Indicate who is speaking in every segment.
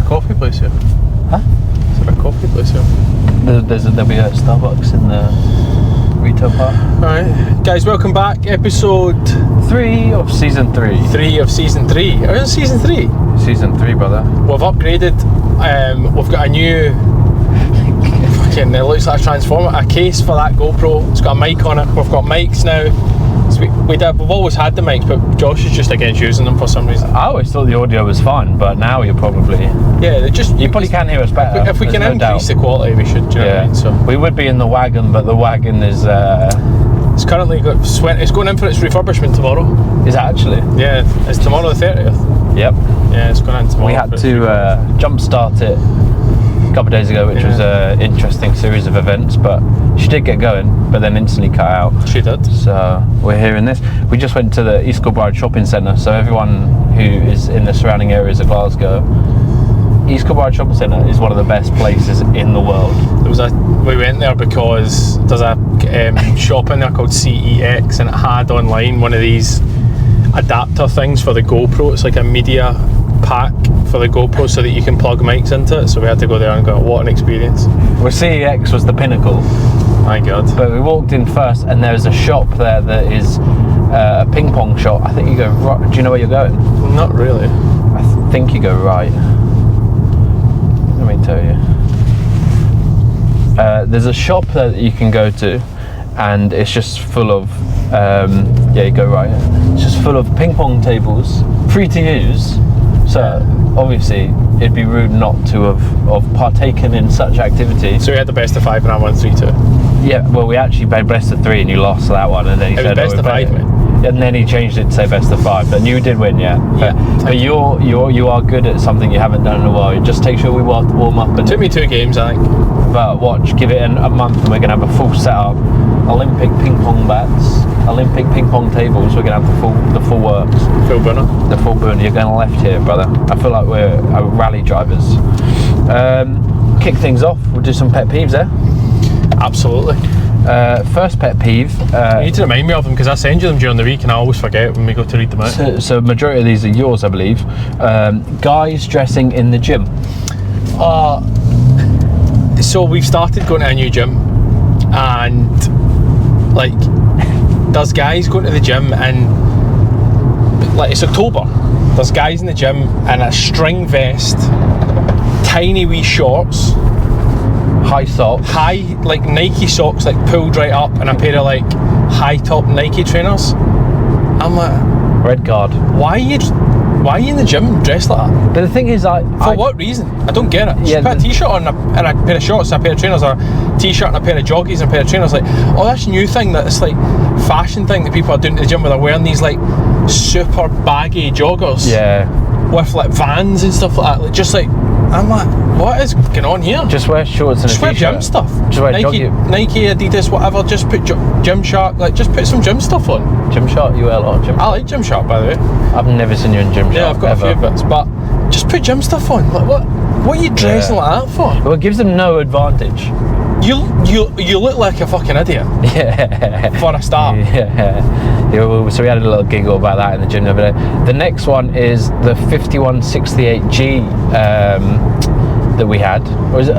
Speaker 1: coffee place here?
Speaker 2: Huh?
Speaker 1: Is there a coffee place here?
Speaker 2: There'll be a Starbucks in the retail park.
Speaker 1: Alright, guys, welcome back. Episode
Speaker 2: 3 of season 3.
Speaker 1: 3 of season 3. Are we in season 3?
Speaker 2: Season 3, brother.
Speaker 1: We've upgraded. We've got a new. Fucking, it looks like a transformer. A case for that GoPro. It's got a mic on it. We've got mics now. So we've always had the mics, but Josh is just against using them for some reason.
Speaker 2: I always thought the audio was fine, but now you're probably...
Speaker 1: Yeah, you
Speaker 2: probably can hear us better.
Speaker 1: If we can increase the quality, we should. Do you know what I mean? So
Speaker 2: we would be in the wagon, but the wagon is...
Speaker 1: It's currently it's going in for its refurbishment tomorrow.
Speaker 2: Is it actually?
Speaker 1: Yeah, it's tomorrow the 30th.
Speaker 2: Yep.
Speaker 1: Yeah, it's going in tomorrow.
Speaker 2: We had to jump start it a couple of days ago, which was an interesting series of events, but she did get going, but then instantly cut out.
Speaker 1: She did.
Speaker 2: So we're hearing this. We just went to the East Kilbride shopping centre, so everyone who is in the surrounding areas of Glasgow, East Kilbride shopping centre is one of the best places in the world.
Speaker 1: We went there because there's a shop in there called CEX, and it had online one of these adapter things for the GoPro. It's like a media pack for the GoPro so that you can plug mics into it. So we had to go there and go, what an experience.
Speaker 2: Well, CEX was the pinnacle.
Speaker 1: My God.
Speaker 2: But we walked in first, and there's a shop there that is a ping pong shop. I think you go right. Do you know where you're going?
Speaker 1: Not really.
Speaker 2: I think you go right. Let me tell you. There's a shop there that you can go to, and it's just full of you go right. It's just full of ping pong tables, free to use. So obviously it'd be rude not to have partaken in such activity.
Speaker 1: So we had the best of 5 and I won 3-2.
Speaker 2: Yeah, well, we actually played best of 3 and you lost that one, and then he said
Speaker 1: best of 5, mate.
Speaker 2: And then he changed it to say best of 5, but you did win, yeah. But you are good at something you haven't done in a while. You just take sure we warm up.
Speaker 1: It took me 2 games, I think.
Speaker 2: But watch, give it a month, and we're gonna have a full setup. Olympic ping pong bats, Olympic ping pong tables. We're gonna have the full works.
Speaker 1: Full burner.
Speaker 2: The full burner. You're going left here, brother. I feel like we're rally drivers. Kick things off. We'll do some pet peeves there.
Speaker 1: Absolutely.
Speaker 2: First pet peeve.
Speaker 1: You need to remind me of them because I send you them during the week and I always forget when we go to read them out.
Speaker 2: So majority of these are yours, I believe. Guys dressing in the gym.
Speaker 1: So we've started going to a new gym, and like there's guys going to the gym, and like it's October. There's guys in the gym in a string vest, tiny wee shorts,
Speaker 2: high socks,
Speaker 1: like Nike socks, like pulled right up, and a pair of like high top Nike trainers. I'm like,
Speaker 2: red card.
Speaker 1: Why are you in the gym dressed like that?
Speaker 2: But the thing is,
Speaker 1: for what reason? I don't get it. Just put a t-shirt on and a pair of shorts and a pair of trainers, or a t-shirt and a pair of joggies and a pair of trainers. Like, oh, that's a new thing, that it's like fashion thing that people are doing to the gym, where they're wearing these like super baggy joggers.
Speaker 2: Yeah.
Speaker 1: With like Vans and stuff like that. Like, just like, I'm like, what is going on here?
Speaker 2: Just wear shorts and
Speaker 1: just
Speaker 2: a t-shirt.
Speaker 1: Wear gym stuff.
Speaker 2: Just wear
Speaker 1: Nike, Adidas, whatever. Just put Gymshark. Like, just put some gym stuff on.
Speaker 2: Gymshark, you wear a lot of gym.
Speaker 1: I like Gymshark, by the way.
Speaker 2: I've never seen you in Gymshark.
Speaker 1: Yeah, I've got a few bits, but just put gym stuff on. Like, what are you dressing like that for?
Speaker 2: Well, it gives them no advantage.
Speaker 1: You look like a fucking idiot.
Speaker 2: Yeah.
Speaker 1: For a start.
Speaker 2: Yeah. So we had a little giggle about that in the gym the other day. The next one is the 5168G that we had. Or is it?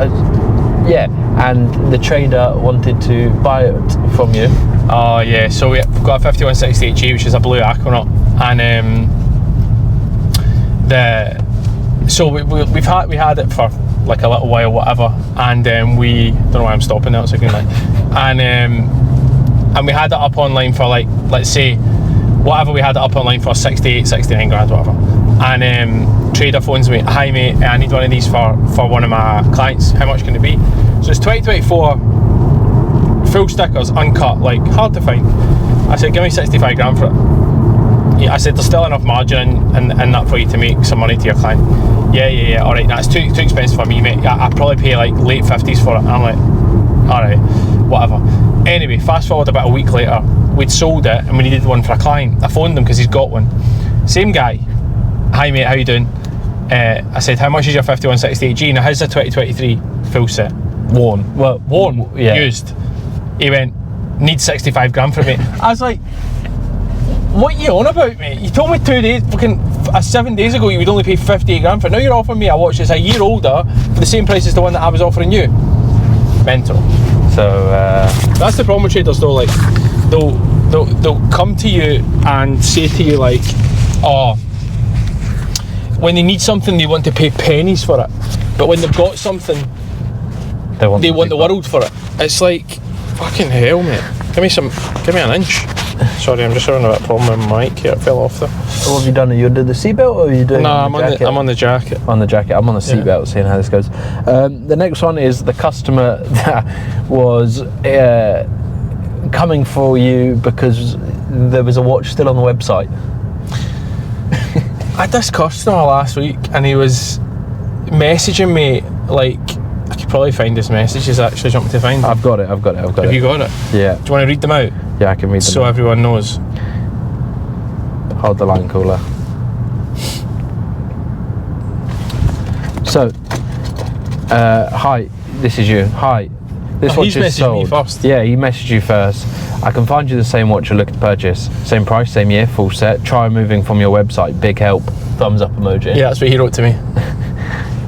Speaker 2: Yeah. And the trader wanted to buy it from you.
Speaker 1: Oh yeah. So we've got a 5168G, which is a blue Aquanaut, and we had it for like a little while, whatever, and we don't know why I'm stopping now. It's a green light, and we had it up online for like, let's say, whatever, we had it up online for 68, 69 grand, whatever. And trader phones me, hi mate, I need one of these for one of my clients. How much can it be? So it's 2024, full stickers, uncut, like hard to find. I said, give me 65 grand for it. Yeah, I said, there's still enough margin in that for you to make some money to your client. Yeah, alright, that's too expensive for me, mate. I'd probably pay like late 50s for it. And I'm like, alright, whatever. Anyway, fast forward about a week later, we'd sold it and we needed one for a client. I phoned him because he's got one. Same guy. Hi mate, how you doing? I said, how much is your 5168G? Now how's the 2023 full set?
Speaker 2: Worn, yeah.
Speaker 1: Used. He went, need 65 grand for it, mate. I was like, what are you on about, mate? You told me 2 days, fucking 7 days ago you would only pay 58 grand for it. Now you're offering me a watch that's a year older for the same price as the one that I was offering you. Mental.
Speaker 2: So
Speaker 1: that's the problem with traders though, like they'll come to you and say to you like, oh, when they need something they want to pay pennies for it, but when they've got something they want the world for it. It's like, fucking hell, mate. Give me an inch. Sorry, I'm just having a bit of a problem with my mic here. It fell off there.
Speaker 2: What have you done? Are you under the seatbelt or are you doing?
Speaker 1: No, I'm on the jacket.
Speaker 2: On the jacket. I'm on the seatbelt, seeing how this goes. The next one is the customer that was coming for you because there was a watch still on the website.
Speaker 1: I had this customer last week and he was messaging me like, I could probably find his messages actually. Do you want me to find them?
Speaker 2: I've got it. Have
Speaker 1: you got it?
Speaker 2: Yeah.
Speaker 1: Do you want to read them out?
Speaker 2: Yeah, I can read them.
Speaker 1: So everyone knows.
Speaker 2: Hold the line, caller. So, hi, this is you. Hi, this watch is sold.
Speaker 1: He's messaged me first.
Speaker 2: Yeah, he messaged you first. I can find you the same watch you're looking to purchase. Same price, same year, full set. Try removing from your website. Big help. Thumbs up emoji.
Speaker 1: Yeah, that's what he wrote to me.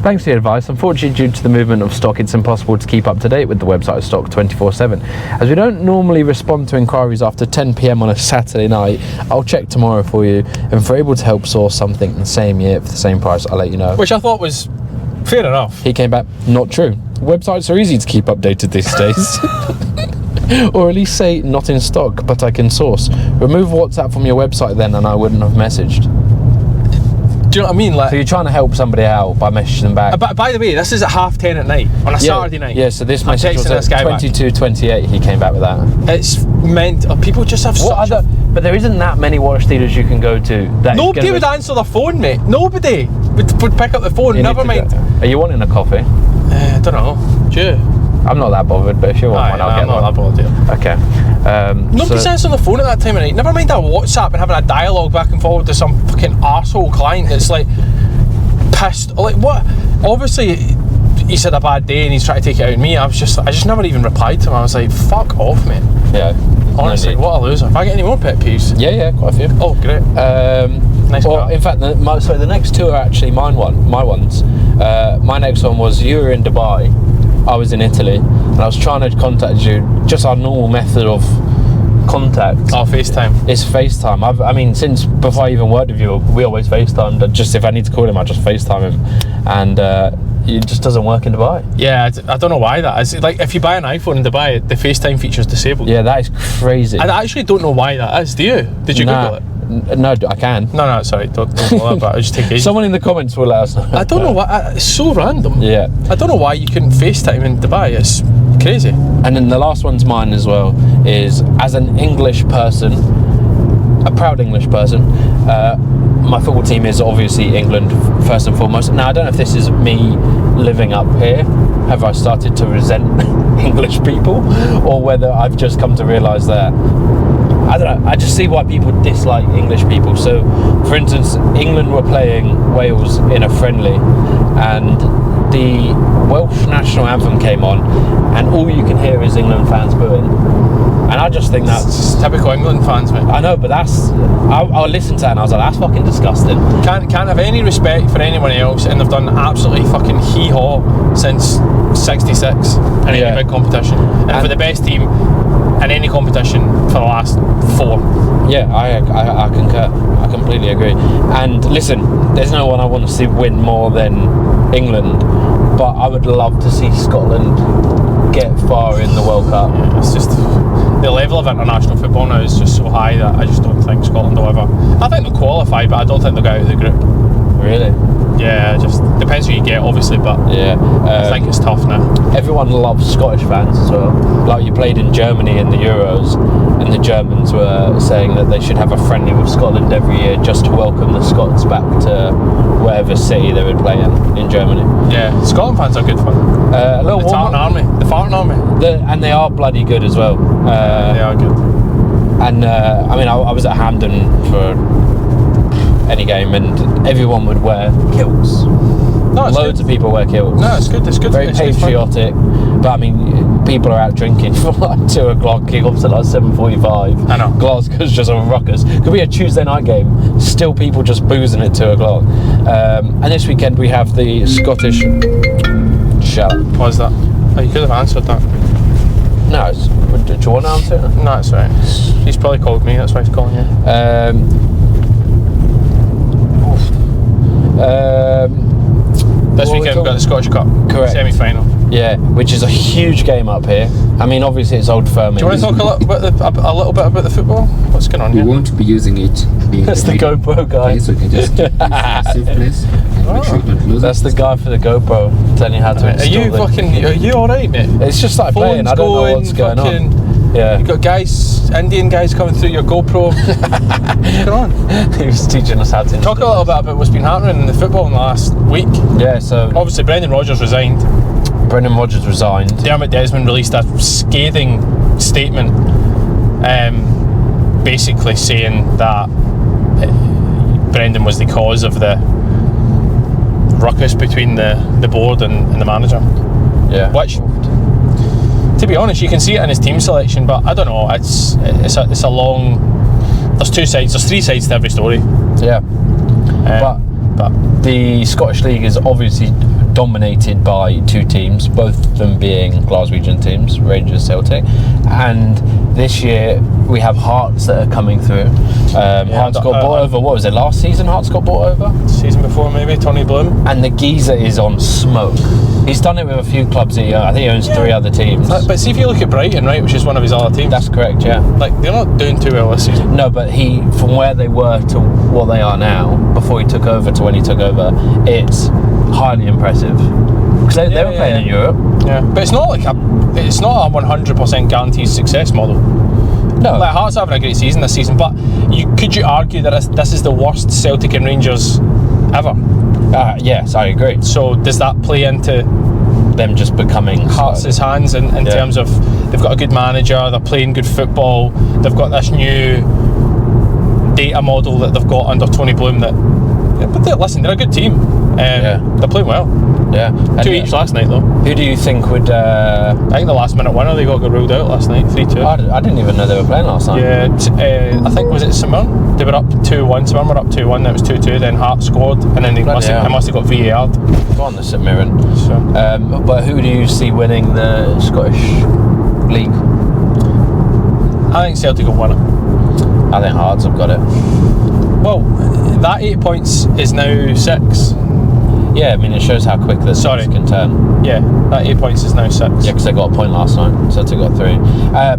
Speaker 2: Thanks for your advice. Unfortunately, due to the movement of stock, it's impossible to keep up to date with the website stock 24/7. As we don't normally respond to inquiries after 10 PM on a Saturday night, I'll check tomorrow for you. And if we're able to help source something in the same year for the same price, I'll let you know.
Speaker 1: Which I thought was fair enough.
Speaker 2: He came back, not true. Websites are easy to keep updated these days. Or at least say, not in stock, but I can source. Remove WhatsApp from your website then and I wouldn't have messaged.
Speaker 1: Do you know what I mean? Like,
Speaker 2: so you're trying to help somebody out by messaging them back.
Speaker 1: By the way, this is at 10:30 at night on a Saturday night.
Speaker 2: Yeah, so this message was at 22:28. He came back with that.
Speaker 1: It's meant. People just have
Speaker 2: but there isn't that many watch dealers you can go to.
Speaker 1: Nobody would answer their phone, mate. Nobody would pick up the phone. Never mind.
Speaker 2: Are you wanting a coffee?
Speaker 1: I don't know. Do you?
Speaker 2: I'm not that bothered, but if you want one, I'll get one.
Speaker 1: I'm not that bothered.
Speaker 2: Okay.
Speaker 1: Nobody's answering the phone at that time of night. Never mind a WhatsApp and having a dialogue back and forward to some fucking arsehole client that's like pissed. Like what? Obviously, he's had a bad day and he's trying to take it out on me. I just never even replied to him. I was like, fuck off, mate.
Speaker 2: Yeah.
Speaker 1: Honestly, what a loser. If I get any more pet peeves?
Speaker 2: Yeah, quite a few.
Speaker 1: Oh, great. Nice. Well,
Speaker 2: in fact, the next two are actually my ones. My next one was you were in Dubai. I was in Italy and I was trying to contact you, just our normal method of contact.
Speaker 1: Oh, FaceTime.
Speaker 2: It's FaceTime. I mean, since before I even worked with you, we always FaceTimed. Just if I need to call him, I just FaceTime him. And it just doesn't work in Dubai. Yeah,
Speaker 1: I don't know why that is. Like, if you buy an iPhone in Dubai, the FaceTime feature is disabled.
Speaker 2: Yeah, that is crazy.
Speaker 1: I actually don't know why that is. Do you? Did you Google it?
Speaker 2: No, I can.
Speaker 1: No, sorry, don't bother, but I'll just take ages.
Speaker 2: Someone in the comments will let us know.
Speaker 1: I don't know why, it's so random.
Speaker 2: Yeah.
Speaker 1: I don't know why you couldn't FaceTime in Dubai, it's crazy.
Speaker 2: And then the last one's mine as well, is as an English person, a proud English person, my football team is obviously England first and foremost. Now, I don't know if this is me living up here, have I started to resent English people, or whether I've just come to realise that I don't know, I just see why people dislike English people. So, for instance, England were playing Wales in a friendly and the Welsh national anthem came on and all you can hear is England fans booing. And I just think that's
Speaker 1: typical England fans, mate.
Speaker 2: I know, but I'll listen to that and I was like, that's fucking disgusting.
Speaker 1: Can't have any respect for anyone else, and they've done absolutely fucking hee-haw since '66 in any big competition. And for the best team in any competition for the last 4.
Speaker 2: Yeah, I concur. I completely agree. And listen, there's no one I want to see win more than England, but I would love to see Scotland get far in the World Cup.
Speaker 1: Yeah, it's just the level of international football now is just so high that I just don't think Scotland will ever. I think they'll qualify, but I don't think they'll get out of the group.
Speaker 2: Really?
Speaker 1: Yeah, just depends who you get, obviously, but
Speaker 2: yeah,
Speaker 1: I think it's tough now.
Speaker 2: Everyone loves Scottish fans as well. Like, you played in Germany in the Euros, and the Germans were saying that they should have a friendly with Scotland every year just to welcome the Scots back to whatever city they would play in Germany.
Speaker 1: Yeah, Scotland fans are good fun.
Speaker 2: A little
Speaker 1: the Tartan Army. The Farting Army.
Speaker 2: And they are bloody good as well.
Speaker 1: They are good.
Speaker 2: And I mean, I was at Hampden for any game, and everyone would wear kilts. Loads of people wear kilts.
Speaker 1: No, it's good. It's good.
Speaker 2: Very patriotic. But I mean, people are out drinking from like 2 o'clock, kick-offs at like 7:45.
Speaker 1: I know.
Speaker 2: Glasgow's just a ruckus. Could be a Tuesday night game, still people just boozing at 2 o'clock. And this weekend we have the Scottish... Shut up.
Speaker 1: What was that? Oh, you could have answered that.
Speaker 2: No, do you want to answer it?
Speaker 1: No, it's right. He's probably called me, that's why he's calling you. This weekend we've got the Scottish Cup.
Speaker 2: Correct.
Speaker 1: Semi-final.
Speaker 2: Yeah, which is a huge game up here. I mean, obviously it's Old Firm.
Speaker 1: Do you want to talk a little bit about the football? What's going on
Speaker 3: We
Speaker 1: here?
Speaker 3: won't be using it.
Speaker 2: That's the GoPro guy.
Speaker 3: Okay, so you can just keep this in a safe place and make sure you don't lose
Speaker 2: That's
Speaker 3: it.
Speaker 2: the guy for the GoPro telling you how to
Speaker 1: Are
Speaker 2: install
Speaker 1: you
Speaker 2: them.
Speaker 1: are you alright, mate?
Speaker 2: It's just like playing. I don't know what's going on. Yeah.
Speaker 1: You got Indian guys coming through your GoPro. What's going on?
Speaker 2: He was teaching us how to
Speaker 1: Talk a little bit about what's been happening in the football in the last week.
Speaker 2: Yeah, so
Speaker 1: Obviously, Brendan Rodgers resigned.
Speaker 2: Brendan Rodgers resigned.
Speaker 1: Dermot Desmond released a scathing statement, basically saying that Brendan was the cause of the ruckus between the board and the manager.
Speaker 2: Yeah.
Speaker 1: Which, to be honest, you can see it in his team selection, but I don't know. It's a long. There's 2 sides. There's 3 sides to every story.
Speaker 2: Yeah.
Speaker 1: But
Speaker 2: The Scottish League is obviously dominated by 2 teams, both of them being Glaswegian teams, Rangers, Celtic, and this year we have Hearts that are coming through. Hearts got bought over, what was it, last season Hearts got bought over?
Speaker 1: Season before maybe, Tony Bloom.
Speaker 2: And the geezer is on smoke. He's done it with a few clubs that I think he owns 3 other teams.
Speaker 1: But see if you look at Brighton, right, which is one of his other teams.
Speaker 2: That's correct, yeah.
Speaker 1: Like, they're not doing too well this season.
Speaker 2: No, but from where they were to what they are now, before he took over to when he took over, it's highly impressive. Because they were playing in Europe.
Speaker 1: Yeah, but it's not a 100% guaranteed success model.
Speaker 2: No.
Speaker 1: Like, Hearts are having a great season this season, but could you argue that this is the worst Celtic and Rangers ever?
Speaker 2: Yes, I agree.
Speaker 1: So does that play into
Speaker 2: Them just becoming
Speaker 1: Hearts' hands in terms of they've got a good manager, they're playing good football, they've got this new data model that they've got under Tony Bloom but they're a good team. They're playing well.
Speaker 2: Yeah.
Speaker 1: 2 each last night though.
Speaker 2: Who do you think would...
Speaker 1: I think the last minute winner, they got ruled out last night, 3-2.
Speaker 2: I didn't even know they were playing last night.
Speaker 1: Yeah, I think, was it St Mirren? They were up 2-1, St Mirren were up 2-1, then it was 2-2, then Hart scored, and then they must have got VAR'd.
Speaker 2: Go on, the St Mirren.
Speaker 1: So.
Speaker 2: But who do you see winning the Scottish League?
Speaker 1: I think Celtic will win it.
Speaker 2: I think Hearts have got it.
Speaker 1: Well, that 8 points is now 6.
Speaker 2: Yeah, I mean, it shows how quick the Celtics can turn.
Speaker 1: Yeah, that 8 points is now 6.
Speaker 2: Yeah, because they got a point last night. Celtic got 3.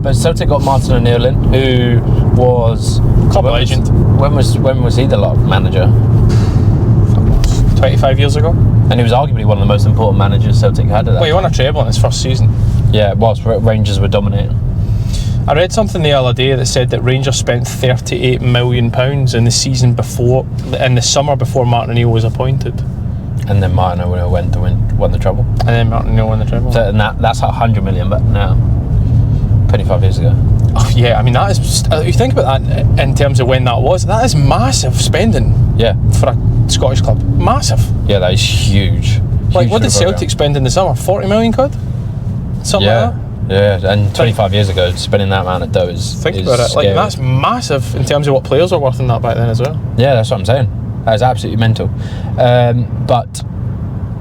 Speaker 2: But Celtic got Martin O'Neill in, who was
Speaker 1: club legend.
Speaker 2: When was he the manager?
Speaker 1: 25 years ago.
Speaker 2: And he was arguably one of the most important managers Celtic had at that.
Speaker 1: Well, he won a treble in his first season.
Speaker 2: Yeah, whilst Rangers were dominating.
Speaker 1: I read something the other day that said that Rangers spent £38 million in the season before, in the summer before Martin O'Neill was appointed.
Speaker 2: And then Martin O'Neill won the treble.
Speaker 1: And then Martin O'Neill won the treble.
Speaker 2: So, and that's 100 million, but now, 25 years ago.
Speaker 1: Oh, yeah, I mean, that is, if you think about that in terms of when that is massive spending.
Speaker 2: Yeah.
Speaker 1: For a Scottish club. Massive.
Speaker 2: Yeah, that is huge.
Speaker 1: Like, what did Celtic spend in the summer? 40 million quid? Something like that?
Speaker 2: Yeah, and 25 years ago, spending that amount of dough is
Speaker 1: Think about it.
Speaker 2: scary.
Speaker 1: Like, that's massive in terms of what players are worth in that back then as well.
Speaker 2: Yeah, that's what I'm saying. That is absolutely mental. But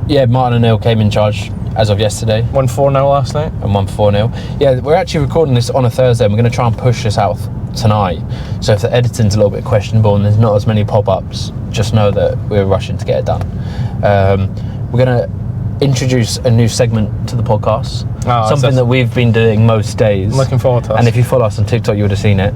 Speaker 2: yeah, Martin O'Neill came in charge as of yesterday.
Speaker 1: Won 4-0 last night.
Speaker 2: And won 4-0. Yeah, we're actually recording this on a Thursday and we're going to try and push this out tonight. So if the editing's a little bit questionable and there's not as many pop-ups, just know that we're rushing to get it done. We're going to introduce a new segment to the podcast. Something that we've been doing most days.
Speaker 1: I'm looking forward to it.
Speaker 2: And if you follow us on TikTok, you would have seen it.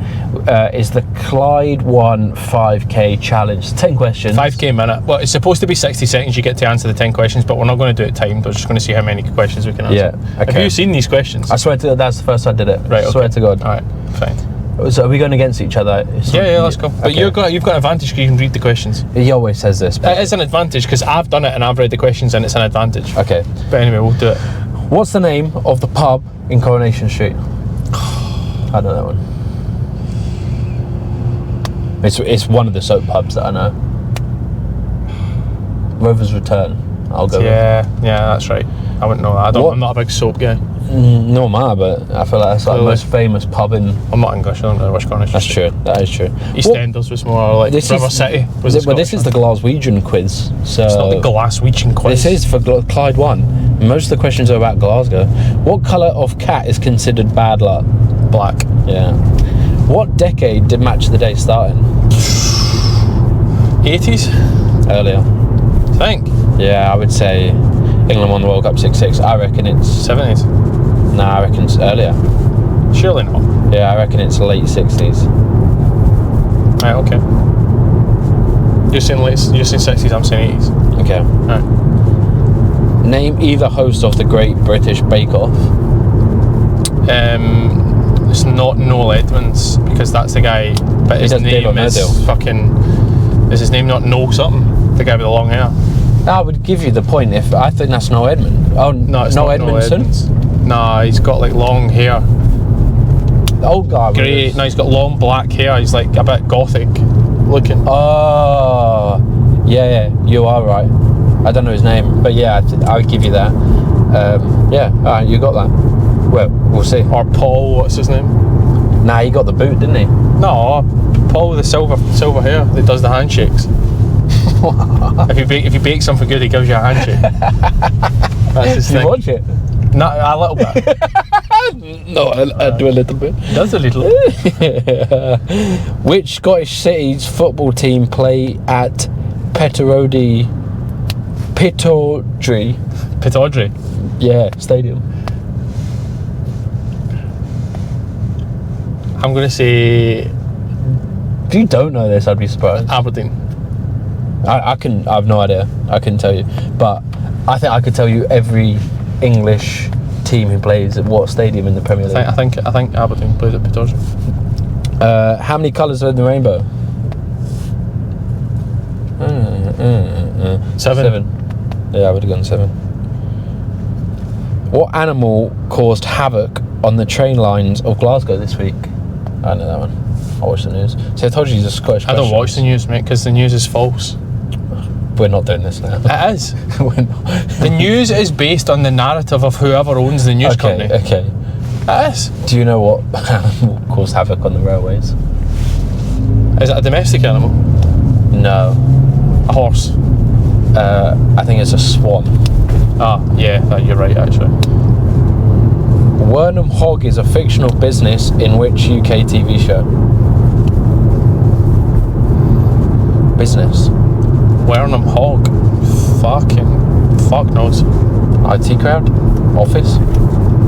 Speaker 2: Is the Clyde 1 5k challenge. 10 questions.
Speaker 1: 5k minute. Well, it's supposed to be 60 seconds you get to answer the 10 questions, but we're not going to do it timed. We're just going to see how many questions we can answer.
Speaker 2: Yeah, okay.
Speaker 1: Have you seen these questions?
Speaker 2: I swear to God, that's the first I did it.
Speaker 1: Right,
Speaker 2: I swear to God.
Speaker 1: Alright, fine.
Speaker 2: So are we going against each other?
Speaker 1: Yeah, let's go. But you've got an advantage because you can read the questions.
Speaker 2: He always says this. But
Speaker 1: It is an advantage because I've done it and I've read the questions and it's an advantage.
Speaker 2: Okay.
Speaker 1: But anyway, we'll do it.
Speaker 2: What's the name of the pub in Coronation Street? I know that one. It's one of the soap pubs that I know. Rover's Return. I'll go with.
Speaker 1: Yeah, that's right. I wouldn't know that. I'm not a big soap guy.
Speaker 2: No matter, but I feel like that's like the most famous pub in.
Speaker 1: I'm not English, I don't know which Cornish.
Speaker 2: That's true. That is true.
Speaker 1: EastEnders was more like River City. Was
Speaker 2: Well, this is the Glaswegian quiz. So
Speaker 1: it's not the Glaswegian quiz.
Speaker 2: This is for Clyde 1. Most of the questions are about Glasgow. What colour of cat is considered bad luck?
Speaker 1: Black.
Speaker 2: Yeah. What decade did Match of the Day start in?
Speaker 1: 80s?
Speaker 2: Earlier.
Speaker 1: Think.
Speaker 2: Yeah, I would say England won the World Cup 6-6. I reckon it's
Speaker 1: 70s.
Speaker 2: Nah, I reckon it's earlier.
Speaker 1: Surely not.
Speaker 2: Yeah, I reckon it's late 60s.
Speaker 1: Right, okay. You're saying 60s, I'm saying 80s.
Speaker 2: Okay.
Speaker 1: Right.
Speaker 2: Name either host of the Great British Bake Off.
Speaker 1: It's not Noel Edmonds, because that's the guy, but his name is fucking... Is his name not Noel something? The guy with the long hair?
Speaker 2: I would give you the point if I think that's Noel Edmond. Oh,
Speaker 1: no, it's
Speaker 2: Noel
Speaker 1: not Noel
Speaker 2: Edmondson?
Speaker 1: Edmonds. Nah, he's got like long hair.
Speaker 2: The old guy.
Speaker 1: Grey. No, he's got long black hair. He's like a bit gothic looking.
Speaker 2: Oh, yeah, you are right. I don't know his name, but yeah, I would give you that. Yeah, alright, you got that. Well, we'll see.
Speaker 1: Or Paul, what's his name?
Speaker 2: Nah, he got the boot, didn't he?
Speaker 1: No, Paul with the silver hair that does the handshakes. if you bake something good, he gives you a handshake. That's his thing.
Speaker 2: You watch it?
Speaker 1: No, a little bit.
Speaker 2: No, I do a little bit.
Speaker 1: Does a little.
Speaker 2: Which Scottish city's football team play at Pittodrie? Yeah, stadium.
Speaker 1: I'm going to say...
Speaker 2: If you don't know this, I'd be surprised.
Speaker 1: Aberdeen.
Speaker 2: I have no idea. I couldn't tell you. But I think I could tell you every English team who plays at what stadium in the Premier League.
Speaker 1: I think Aberdeen plays at Pittodrie.
Speaker 2: How many colours are in the rainbow?
Speaker 1: 7.
Speaker 2: Yeah, I would have gone 7. What animal caused havoc on the train lines of Glasgow this week? I know that one. I watched the news. See, I told you he's a Scottish.
Speaker 1: I don't watch the news, mate, because the news is false.
Speaker 2: We're not doing this now.
Speaker 1: It is.
Speaker 2: We're not.
Speaker 1: The news is based on the narrative of whoever owns the news company.
Speaker 2: Okay.
Speaker 1: It is.
Speaker 2: Do you know what animal caused havoc on the railways?
Speaker 1: Is it a domestic animal?
Speaker 2: No.
Speaker 1: A horse?
Speaker 2: I think it's a swan.
Speaker 1: Ah, yeah, you're right, actually.
Speaker 2: Wernham Hogg is a fictional business in which UK TV show? Business.
Speaker 1: Wernham Hogg. Fuck knows.
Speaker 2: IT crowd? Office?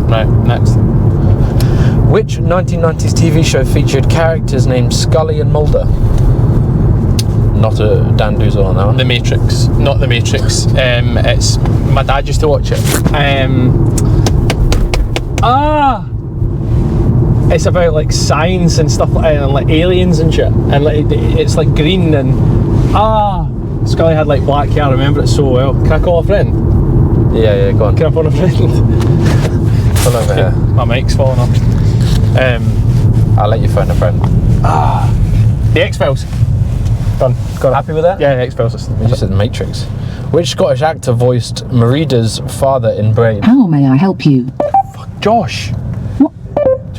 Speaker 1: Right, next.
Speaker 2: Which 1990s TV show featured characters named Scully and Mulder? Not a Dan Doozle on that one.
Speaker 1: The Matrix. Not The Matrix. It's... My dad used to watch it. It's about like science and stuff and like aliens and shit. And like it's like green and... Scully had like black hair, I remember it so well. Can I call a friend?
Speaker 2: Yeah, go on.
Speaker 1: Can I phone a friend?
Speaker 2: Pull over here.
Speaker 1: My mic's falling off.
Speaker 2: I'll let you phone a friend.
Speaker 1: The X-Files. Done. Got it.
Speaker 2: Happy with that?
Speaker 1: Yeah, the X-Files.
Speaker 2: You just said Matrix. Which Scottish actor voiced Merida's father in Brave?
Speaker 4: How may I help you?
Speaker 1: Josh.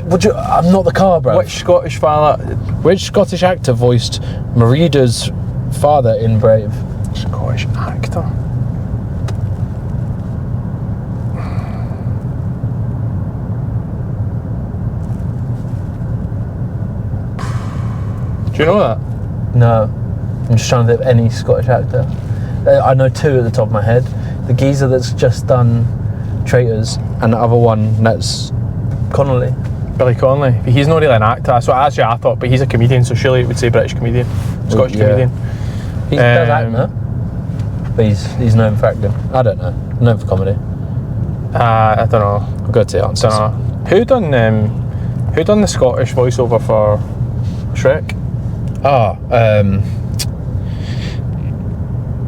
Speaker 2: Would you? I'm not the car, bro.
Speaker 1: Which Scottish father?
Speaker 2: Which Scottish actor voiced Merida's father in Brave?
Speaker 1: Scottish actor. Do you know that?
Speaker 2: No. I'm just trying to think of any Scottish actor. I know 2 at the top of my head. The geezer that's just done Traitors, and the other one that's Connolly.
Speaker 1: Billy Connolly. But he's not really an actor. That's what actually I thought, but he's a comedian, so surely it would say British comedian. Scottish comedian.
Speaker 2: He does act now, but he's known for acting. I don't know. Known for comedy.
Speaker 1: I don't know.
Speaker 2: I'll go to the answers.
Speaker 1: Who done the Scottish voiceover for Shrek?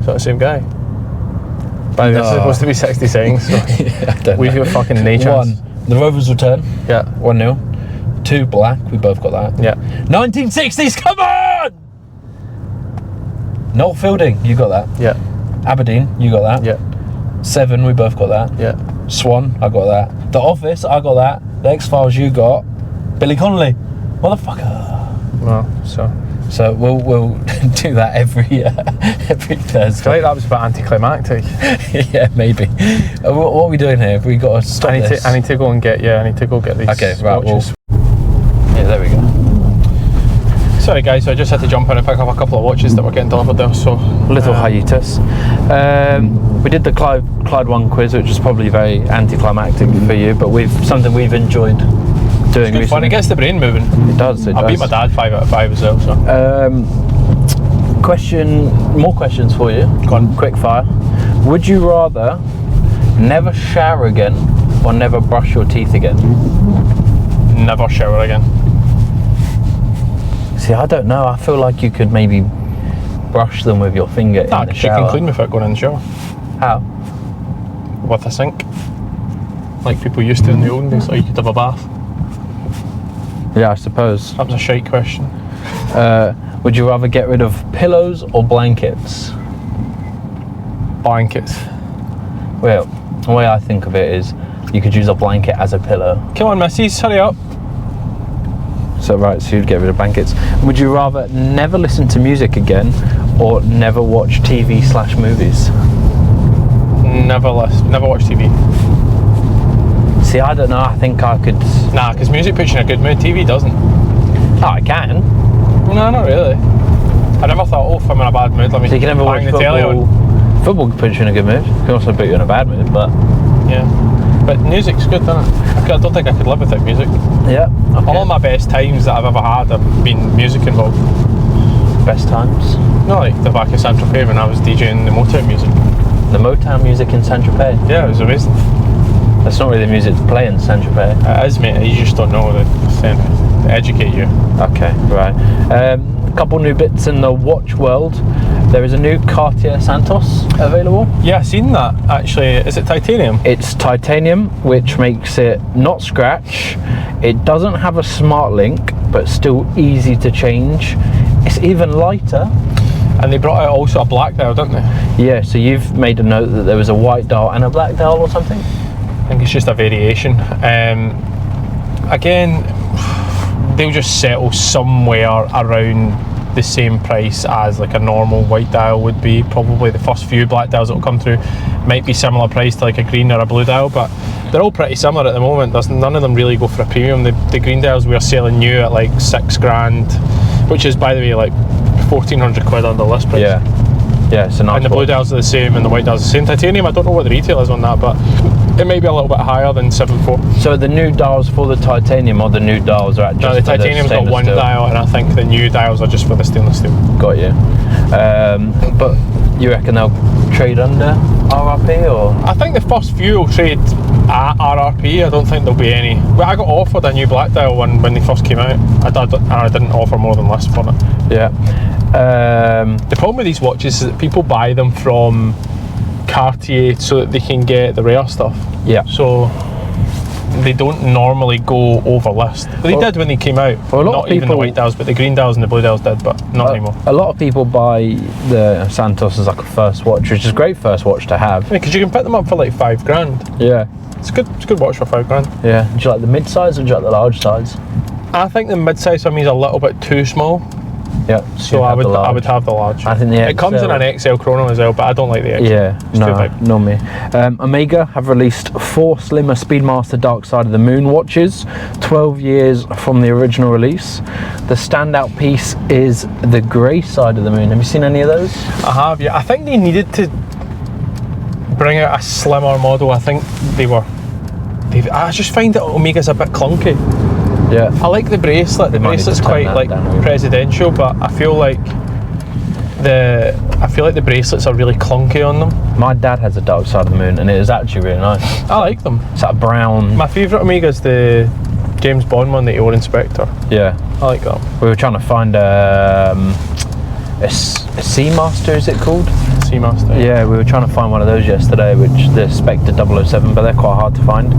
Speaker 1: Is that the same guy? But this is supposed to be 60 seconds, so
Speaker 2: I don't
Speaker 1: we've
Speaker 2: know.
Speaker 1: got fucking no chance.
Speaker 2: 1, The Rovers Return.
Speaker 1: Yeah.
Speaker 2: 1-0. 2, Black. We both got that.
Speaker 1: Yeah.
Speaker 2: 1960s, come on! Noel Fielding, you got that.
Speaker 1: Yeah.
Speaker 2: Aberdeen, you got that.
Speaker 1: Yeah.
Speaker 2: 7, we both got that.
Speaker 1: Yeah.
Speaker 2: Swan, I got that. The Office, I got that. The X-Files, you got. Billy Connolly, motherfucker.
Speaker 1: Well,
Speaker 2: So we'll do that every Thursday.
Speaker 1: I feel like that was a bit anticlimactic.
Speaker 2: Yeah, maybe. What are we doing here? Have we got to stop this?
Speaker 1: I need to go get these.
Speaker 2: Okay, right.
Speaker 1: watches.
Speaker 2: Yeah, there we go.
Speaker 1: Sorry guys, so I just had to jump in and pick up a couple of watches that were getting delivered there. So
Speaker 2: Little hiatus. We did the Clyde 1 quiz, which was probably very anticlimactic for you, but something we've enjoyed doing
Speaker 1: it's good fun.
Speaker 2: recently.
Speaker 1: It gets the brain moving.
Speaker 2: It does.
Speaker 1: I beat my dad 5 out of 5 as well. So
Speaker 2: more questions for you.
Speaker 1: go on.
Speaker 2: Quick fire. Would you rather never shower again or never brush your teeth again?
Speaker 1: Never shower again.
Speaker 2: See, I don't know. I feel like you could maybe brush them with your finger in the
Speaker 1: You
Speaker 2: shower.
Speaker 1: can clean without going in the shower
Speaker 2: How?
Speaker 1: with a sink, like people used to in the olden days. Or you could have a bath.
Speaker 2: Yeah, I suppose.
Speaker 1: That was a shite question.
Speaker 2: Would you rather get rid of pillows or blankets?
Speaker 1: Blankets.
Speaker 2: Well, the way I think of it is you could use a blanket as a pillow.
Speaker 1: Come on, missus, hurry up.
Speaker 2: So you'd get rid of blankets. Would you rather never listen to music again or never watch TV/movies?
Speaker 1: Never watch TV.
Speaker 2: See, I don't know. I think I could.
Speaker 1: Nah, because music puts you in a good mood. TV doesn't.
Speaker 2: Oh, I can.
Speaker 1: No, not really. I never thought, if I'm in a bad mood, let me
Speaker 2: So you can never watch
Speaker 1: bang the telly
Speaker 2: football.
Speaker 1: on.
Speaker 2: Football can put you in a good mood. It can also put you in a bad mood, but
Speaker 1: Yeah. But music's good, doesn't it? I don't think I could live without music.
Speaker 2: yeah. Okay.
Speaker 1: All my best times that I've ever had have been music involved.
Speaker 2: Best times.
Speaker 1: Not like the back of Saint-Tropez when I was DJing the Motown music.
Speaker 2: The Motown music in Saint-Tropez.
Speaker 1: Yeah, it was amazing.
Speaker 2: That's not really the music to play in Saint-Tropez.
Speaker 1: It is, mate. You just don't know the thing to educate you.
Speaker 2: Okay, right. A couple new bits in the watch world. There is a new Cartier Santos available.
Speaker 1: Yeah, I've seen that actually. Is it titanium?
Speaker 2: It's titanium, which makes it not scratch. It doesn't have a smart link, but still easy to change. It's even lighter.
Speaker 1: And they brought out also a black dial, didn't they?
Speaker 2: Yeah, so you've made a note that there was a white dial and a black dial or something?
Speaker 1: I think it's just a variation. Again, they'll just settle somewhere around the same price as like a normal white dial would be. Probably the first few black dials that will come through might be similar price to like a green or a blue dial, but they're all pretty similar at the moment. There's none of them really go for a premium. The green dials we are selling new at like $6,000, which is, by the way, like 1,400 quid on the list price.
Speaker 2: Yeah, it's a nice
Speaker 1: And the blue
Speaker 2: watch.
Speaker 1: dials are the same and the white dials are the same. Titanium, I don't know what the retail is on that, but it may be a little bit higher than 7.4.
Speaker 2: So the new dials for the titanium or the new dials are at just
Speaker 1: No, the
Speaker 2: for
Speaker 1: titanium's got
Speaker 2: stainless
Speaker 1: one
Speaker 2: steel?
Speaker 1: dial, and I think the new dials are just for the stainless steel.
Speaker 2: Got you. But you reckon they'll trade under RRP or?
Speaker 1: I think the first few will trade at RRP. I don't think there'll be any. Well, I got offered a new black dial when they first came out. I didn't offer more than list for it.
Speaker 2: Yeah.
Speaker 1: The problem with these watches is that people buy them from Cartier so that they can get the rare stuff.
Speaker 2: Yeah.
Speaker 1: So they don't normally go over list. They did when they came out.
Speaker 2: Well, a lot
Speaker 1: not
Speaker 2: of
Speaker 1: even the
Speaker 2: people-
Speaker 1: white dials, but the green dials and the blue dials did, but not anymore.
Speaker 2: A lot of people buy the Santos as like a first watch, which is a great first watch to have.
Speaker 1: Because you can pick them up for like $5,000.
Speaker 2: Yeah.
Speaker 1: It's a good watch for $5,000.
Speaker 2: Yeah. Do you like the mid-size or do you like the large size?
Speaker 1: I think the mid-size for me is a little bit too small,
Speaker 2: Yeah.
Speaker 1: so I would have the large.
Speaker 2: I think the
Speaker 1: it comes in
Speaker 2: XL
Speaker 1: an XL chrono as well, but I don't like the XL.
Speaker 2: Yeah,
Speaker 1: It's too big.
Speaker 2: not me. Omega have released 4 slimmer Speedmaster Dark Side of the Moon watches, 12 years from the original release. The standout piece is the grey side of the moon. Have you seen any of those?
Speaker 1: I have, yeah. I think they needed to bring out a slimmer model. I think I just find that Omega's a bit clunky.
Speaker 2: Yeah.
Speaker 1: I like the bracelet. The
Speaker 2: They might need
Speaker 1: bracelet's
Speaker 2: to turn
Speaker 1: quite
Speaker 2: that
Speaker 1: like
Speaker 2: down a bit.
Speaker 1: presidential, but I feel like the bracelets are really clunky on them.
Speaker 2: My dad has a Dark Side of the Moon and it is actually really nice.
Speaker 1: I like them.
Speaker 2: It's that brown.
Speaker 1: My favourite Omega is the James Bond one, the Air Inspector.
Speaker 2: Yeah.
Speaker 1: I like that.
Speaker 2: We were trying to find a Seamaster, is it called?
Speaker 1: Seamaster.
Speaker 2: Yeah, we were trying to find one of those yesterday, which the Spectre 007, but they're quite hard to find.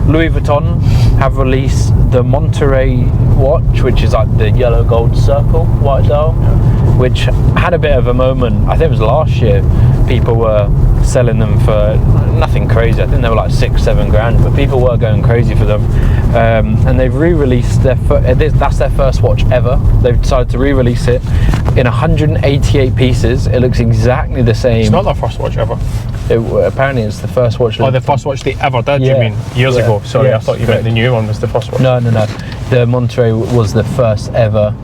Speaker 2: Louis Vuitton have released the Monterey watch, which is like the yellow gold circle white dial. which had a bit of a moment. I think it was last year. People were selling them for nothing crazy. I think they were like $6-7 grand, but people were going crazy for them. And they've re-released that's their first watch ever. They've decided to re-release it in 188 pieces. It looks exactly the same.
Speaker 1: It's not their first watch ever.
Speaker 2: Apparently it's the first watch.
Speaker 1: Oh, the first watch they ever did,
Speaker 2: Yeah.
Speaker 1: you mean? Years ago. Sorry,
Speaker 2: Yes,
Speaker 1: I thought you meant the new one was the first one.
Speaker 2: No. The Monterey was the first ever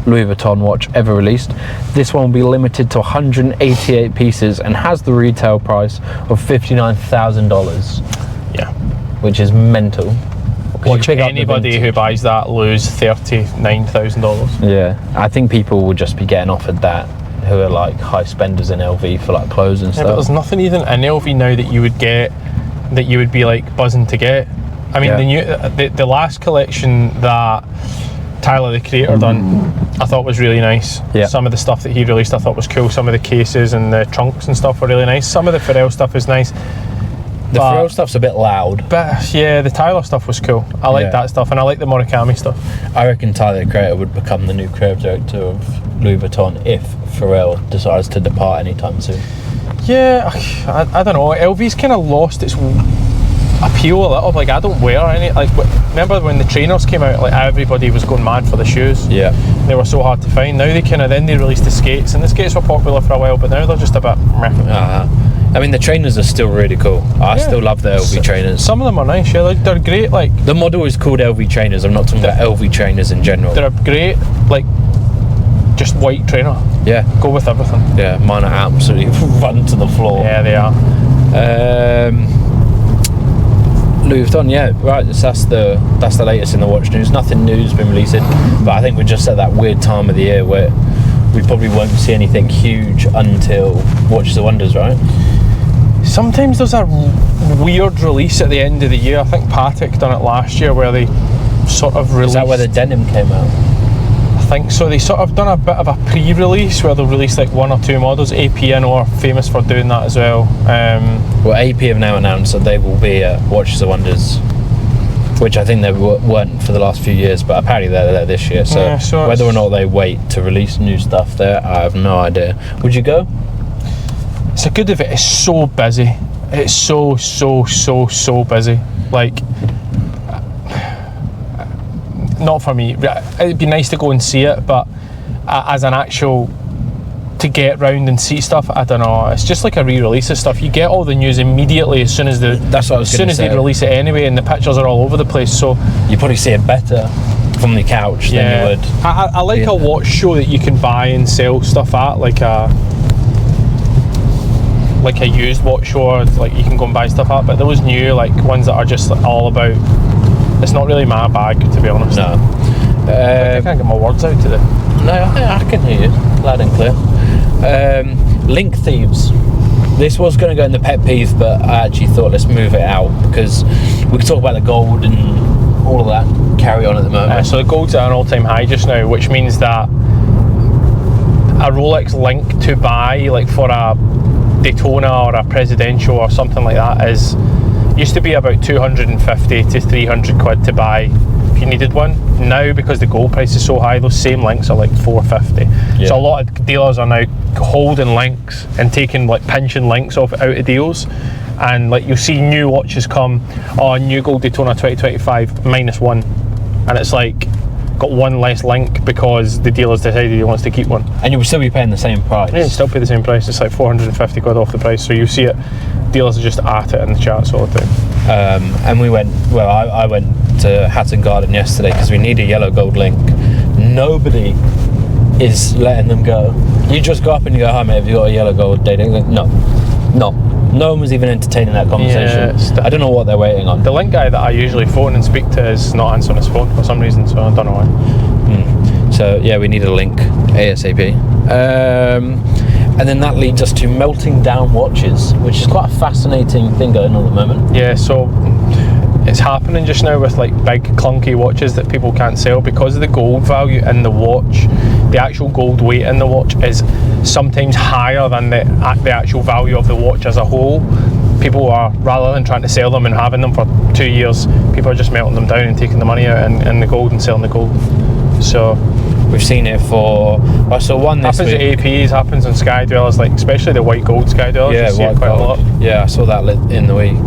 Speaker 2: Louis Vuitton watch ever released. This one will be limited to 188 pieces and has the retail price of $59,000.
Speaker 1: Yeah.
Speaker 2: Which is mental.
Speaker 1: Watch anybody who buys that lose $39,000.
Speaker 2: Yeah, I think people will just be getting offered that who are like high spenders in LV for like clothes and stuff.
Speaker 1: But there's nothing even in LV now that you would get, that you would be like buzzing to get. I mean, the last collection that Tyler the Creator done, I thought was really nice.
Speaker 2: Yeah.
Speaker 1: Some of the stuff that he released I thought was cool. Some of the cases and the trunks and stuff were really nice. Some of the Pharrell stuff is nice.
Speaker 2: The Pharrell stuff's a bit loud.
Speaker 1: But yeah, the Tyler stuff was cool. I like that stuff, and I like the Murakami stuff.
Speaker 2: I reckon Tyler the Creator would become the new creative director of Louis Vuitton if Pharrell decides to depart anytime soon.
Speaker 1: Yeah, I don't know. LV's kind of lost its appeal a little. Like, I don't wear any. Like, remember when the trainers came out? Like, everybody was going mad for the shoes.
Speaker 2: Yeah.
Speaker 1: They were so hard to find. Now they released the skates, and the skates were popular for a while, but now they're just a bit meh.
Speaker 2: I mean, the trainers are still really cool. I still love the LV trainers.
Speaker 1: Some of them are nice, yeah. Like, they're great. Like,
Speaker 2: the model is called LV trainers. I'm not talking about LV trainers in general.
Speaker 1: They're great, like, just white trainer.
Speaker 2: Yeah.
Speaker 1: Go with everything.
Speaker 2: Yeah, mine are absolutely run to the floor.
Speaker 1: Yeah, they are.
Speaker 2: Louis Vuitton, yeah, right. That's the latest in the watch news. Nothing new's been released, but I think we're just at that weird time of the year where we probably won't see anything huge until Watches and Wonders, right?
Speaker 1: Sometimes there's a weird release at the end of the year. I think Patek done it last year where they sort of released...
Speaker 2: Is that where the denim came out?
Speaker 1: I think so. They sort of done a bit of a pre-release where they'll release like 1 or 2 models. AP are famous for doing that as well.
Speaker 2: Well, AP have now announced that they will be at Watches and Wonders, which I think they weren't for the last few years, but apparently they're there this year. So whether or not they wait to release new stuff there, I have no idea. Would you go?
Speaker 1: It's a good event. It's so busy. It's so busy. Like, not for me. It'd be nice to go and see it, but as an actual to get round and see stuff, I don't know. It's just like a re-release of stuff. You get all the news immediately as soon as they release it anyway, and the pictures are all over the place. So
Speaker 2: you probably see it better from the couch than you would.
Speaker 1: I like a watch show that you can buy and sell stuff at, like a used watch show, or like you can go and buy stuff at. But those new like ones that are just like, all about. It's not really my bag, to be honest.
Speaker 2: No.
Speaker 1: I can't get my words out today.
Speaker 2: No, I can hear you loud and clear. Link thieves. This was going to go in the pet peeve, but I actually thought let's move it out because we could talk about the gold and all of that carry on at the moment.
Speaker 1: So the gold's at an all-time high just now, which means that a Rolex link to buy, like for a Daytona or a Presidential or something like that, used to be about 250 to 300 quid to buy if you needed one. Now, because the gold price is so high, those same links are like 450. Yeah. So a lot of dealers are now holding links and taking like pinching links out of deals, and like you'll see new watches come, new gold Daytona 2025 -1, and it's like got one less link because the dealer's decided he wants to keep one.
Speaker 2: And you will still be paying the same price.
Speaker 1: Yeah, you still pay the same price. It's like 450 quid off the price. So you see it, dealers are just at it in the charts all the time.
Speaker 2: And we went, well, I went to Hatton Garden yesterday because we need a yellow gold link. Nobody is letting them go. You just go up and you go, hi mate, have you got a yellow gold dating link? No. No one was even entertaining that conversation. Yeah, I don't know what they're waiting on.
Speaker 1: The link guy that I usually phone and speak to is not answering his phone for some reason, so I don't know why.
Speaker 2: So yeah, we need a link ASAP. And then that leads us to melting down watches, which is quite a fascinating thing going on at the moment.
Speaker 1: Yeah, so it's happening just now with like big clunky watches that people can't sell because of the gold value in the watch. The actual gold weight in the watch is sometimes higher than the actual value of the watch as a whole. People are, rather than trying to sell them and having them for 2 years, people are just melting them down and taking the money out in the gold and selling the gold. So
Speaker 2: We've seen it for. I saw one this
Speaker 1: happens
Speaker 2: week.
Speaker 1: at APs, happens on Sky Dwellers, like especially the white gold Sky Dwellers.
Speaker 2: Yeah,
Speaker 1: you see it
Speaker 2: white
Speaker 1: quite
Speaker 2: gold.
Speaker 1: a lot.
Speaker 2: Yeah, I saw that in the week.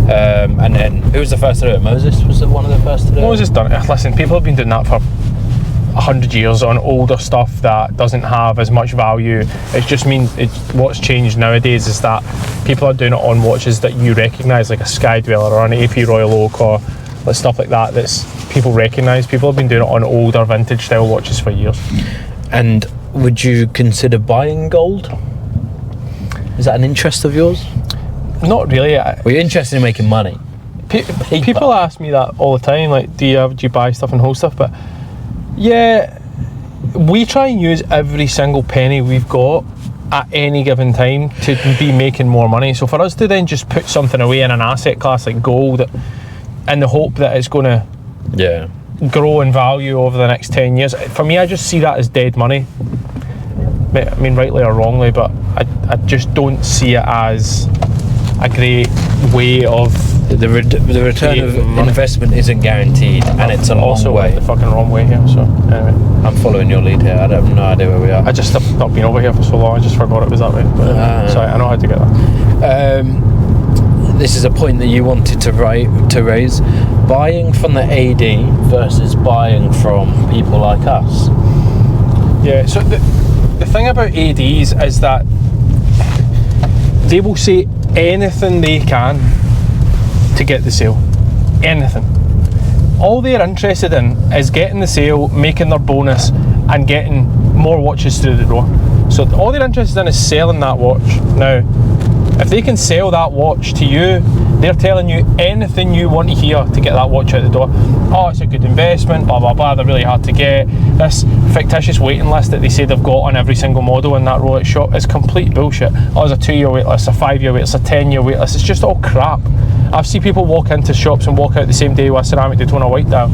Speaker 2: And then who was the first to do it? Moses was one of the first to do it.
Speaker 1: Moses done it. Listen, people have been doing that for 100 years on older stuff that doesn't have as much value. It just means what's changed nowadays is that people are doing it on watches that you recognise, like a Sky Dweller or an AP Royal Oak or like stuff like that. That's people recognise. People have been doing it on older vintage style watches for years.
Speaker 2: And would you consider buying gold? Is that an interest of yours?
Speaker 1: Not really.
Speaker 2: Were you interested in making money?
Speaker 1: People ask me that all the time, like, do you buy stuff and hold stuff? But yeah, we try and use every single penny we've got at any given time to be making more money. So for us to then just put something away in an asset class like gold in the hope that it's going to grow in value over the next 10 years, for me, I just see that as dead money. I mean, rightly or wrongly, but I just don't see it as a great way of
Speaker 2: the return of investment isn't guaranteed, and it's a long way.
Speaker 1: The fucking wrong way here. So anyway,
Speaker 2: I'm following your lead here. I have no idea where we are.
Speaker 1: I just have not been over here for so long. I just forgot it was that way. But sorry, I know how to get that.
Speaker 2: This is a point that you wanted to raise: buying from the AD versus buying from people like us.
Speaker 1: Yeah. So the thing about ADs is that they will say anything they can to get the sale. Anything. All they're interested in is getting the sale, making their bonus, and getting more watches through the door. So all they're interested in is selling that watch. Now, if they can sell that watch to you, they're telling you anything you want to hear to get that watch out the door. Oh, it's a good investment, blah blah blah, they're really hard to get. This fictitious waiting list that they say they've got on every single model in that Rolex shop is complete bullshit. Oh, there's a 2-year wait list, a 5-year wait list, a 10-year wait list. It's just all crap. I've seen people walk into shops and walk out the same day with a ceramic Daytona white dial.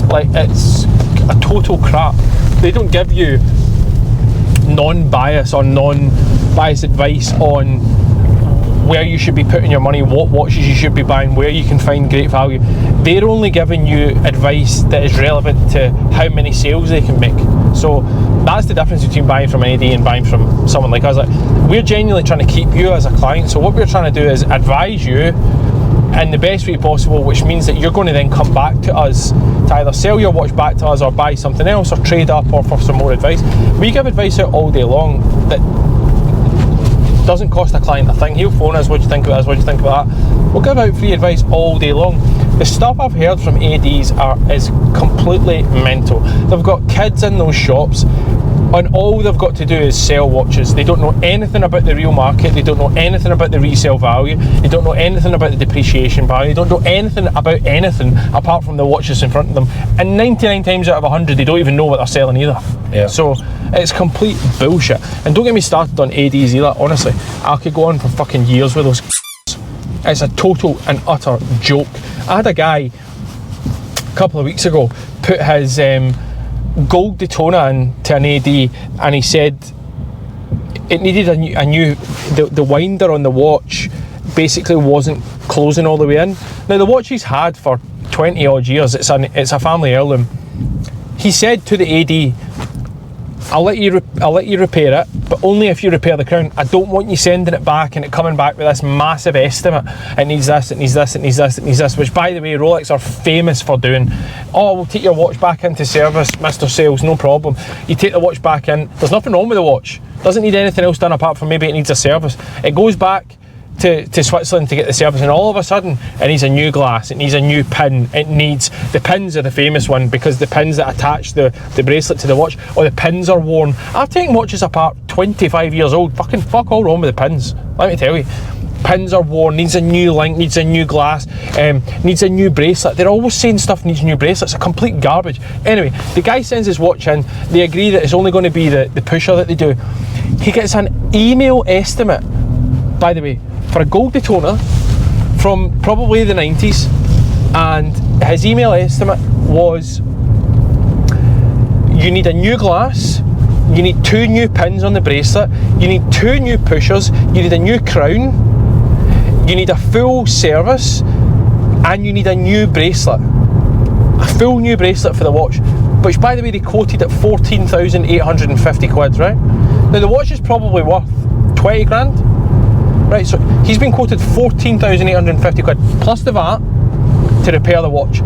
Speaker 1: Like, it's a total crap. They don't give you non-bias or non-bias advice on where you should be putting your money, what watches you should be buying, where you can find great value. They're only giving you advice that is relevant to how many sales they can make. So that's the difference between buying from an AD and buying from someone like us. Like, we're genuinely trying to keep you as a client, so what we're trying to do is advise you in the best way possible, which means that you're going to then come back to us to either sell your watch back to us or buy something else or trade up or for some more advice. We give advice out all day long that doesn't cost a client a thing. He'll phone us, what do you think about this, what do you think about that? We'll give out free advice all day long. The stuff I've heard from ADs is completely mental. They've got kids in those shops and all they've got to do is sell watches. They don't know anything about the real market, they don't know anything about the resale value, they don't know anything about the depreciation value, they don't know anything about anything apart from the watches in front of them. And 99 times out of 100 they don't even know what they're selling either.
Speaker 2: Yeah.
Speaker 1: So it's complete bullshit. And don't get me started on ADs either, honestly. I could go on for fucking years with those. It's a total and utter joke. I had a guy a couple of weeks ago put his gold Daytona into an AD, and he said it needed a new the winder on the watch basically wasn't closing all the way in. Now the watch he's had for 20 odd years, it's a family heirloom. He said to the AD, I'll let you repair it, but only if you repair the crown. I don't want you sending it back and it coming back with this massive estimate. It needs this, it needs this, it needs this, it needs this, which by the way, Rolex are famous for doing. Oh, we'll take your watch back into service, Mr. Sales, no problem. You take the watch back in, there's nothing wrong with the watch. Doesn't need anything else done apart from maybe it needs a service. It goes back to Switzerland to get the service, and all of a sudden it needs a new glass, it needs a new pin, it needs, the pins are the famous one because the pins that attach the bracelet to the watch, or the pins are worn. I've taken watches apart 25 years old, fucking fuck all wrong with the pins, let me tell you. Pins are worn, needs a new link, needs a new glass, needs a new bracelet. They're always saying stuff needs new bracelets, it's complete garbage. Anyway, the guy sends his watch in, they agree that it's only going to be the pusher that they do. He gets an email estimate, by the way, for a gold Daytona from probably the 90s, and his email estimate was you need a new glass, you need 2 new pins on the bracelet, you need 2 new pushers, you need a new crown, you need a full service, and you need a new bracelet. A full new bracelet for the watch. which by the way they quoted at 14,850 quid, right? Now the watch is probably worth 20 grand, right? So he's been quoted 14,850 quid plus the VAT to repair the watch.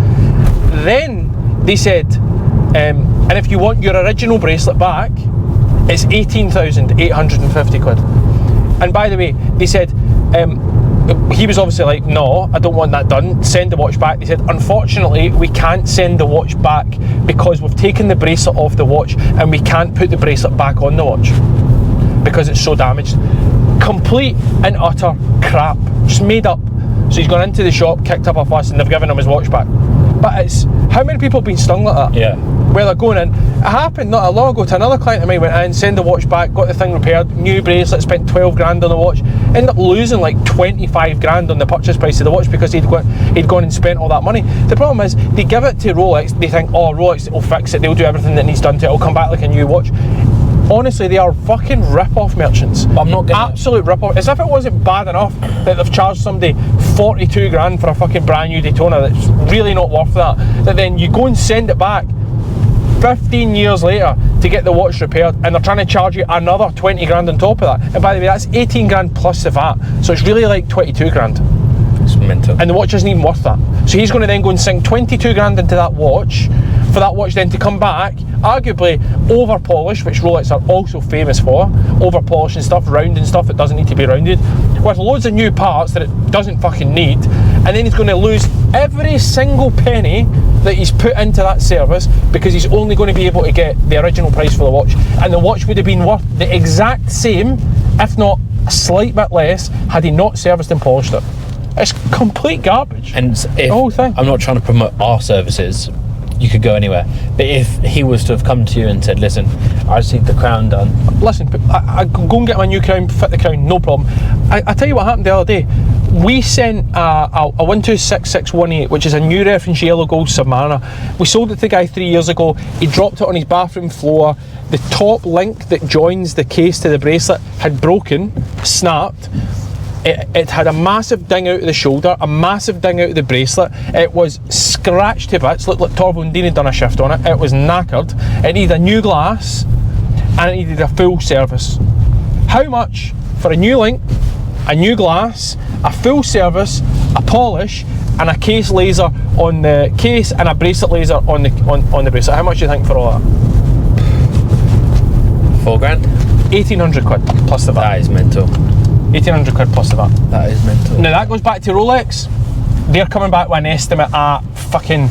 Speaker 1: Then they said, and if you want your original bracelet back, it's 18,850 quid. And by the way, they said, he was obviously like, no, I don't want that done, send the watch back. They said, unfortunately, we can't send the watch back because we've taken the bracelet off the watch and we can't put the bracelet back on the watch because it's so damaged. Complete and utter crap, just made up. So he's gone into the shop, kicked up a fuss, and they've given him his watch back. But it's, how many people have been stung like that?
Speaker 2: Yeah.
Speaker 1: Where they're going in. It happened not long ago to another client of mine, went in, send the watch back, got the thing repaired, new bracelet, spent 12 grand on the watch, ended up losing like 25 grand on the purchase price of the watch because he'd gone and spent all that money. The problem is, they give it to Rolex, they think, oh, Rolex will fix it, they'll do everything that needs done to it, it'll come back like a new watch. Honestly, they are fucking rip-off merchants.
Speaker 2: I'm not getting
Speaker 1: absolute rip-off. As if it wasn't bad enough that they've charged somebody 42 grand for a fucking brand new Daytona that's really not worth that. That then you go and send it back 15 years later to get the watch repaired, and they're trying to charge you another 20 grand on top of that. And by the way, that's 18 grand plus the VAT. So it's really like 22 grand.
Speaker 2: It's mental.
Speaker 1: And the watch isn't even worth that. So he's going to then go and sink 22 grand into that watch, for that watch then to come back, arguably over polished, which Rolex are also famous for, over polishing stuff, rounding stuff that doesn't need to be rounded, with loads of new parts that it doesn't fucking need, and then he's going to lose every single penny that he's put into that service because he's only going to be able to get the original price for the watch, and the watch would have been worth the exact same, if not a slight bit less, had he not serviced and polished it. It's complete garbage.
Speaker 2: And if,
Speaker 1: the whole thing.
Speaker 2: I'm not trying to promote our services, you could go anywhere, but if he was to have come to you and said, listen, I just need the crown done.
Speaker 1: Listen, I go and get my new crown, fit the crown, no problem. I tell you what happened the other day. We sent a 126618, which is a new reference yellow gold Submariner. We sold it to the guy 3 years ago. He dropped it on his bathroom floor. The top link that joins the case to the bracelet had broken, snapped. It had a massive ding out of the shoulder, a massive ding out of the bracelet. It was scratched to bits, looked like Torvo and Dean had done a shift on it. It was knackered. It needed a new glass and it needed a full service. How much for a new link, a new glass, a full service, a polish, and a case laser on the case and a bracelet laser on the bracelet? How much do you think for all that?
Speaker 2: 4 grand?
Speaker 1: 1,800 quid plus the VAT.
Speaker 2: That is mental.
Speaker 1: 1,800 quid plus the VAT.
Speaker 2: That is mental.
Speaker 1: Now that goes back to Rolex. They're coming back with an estimate at fucking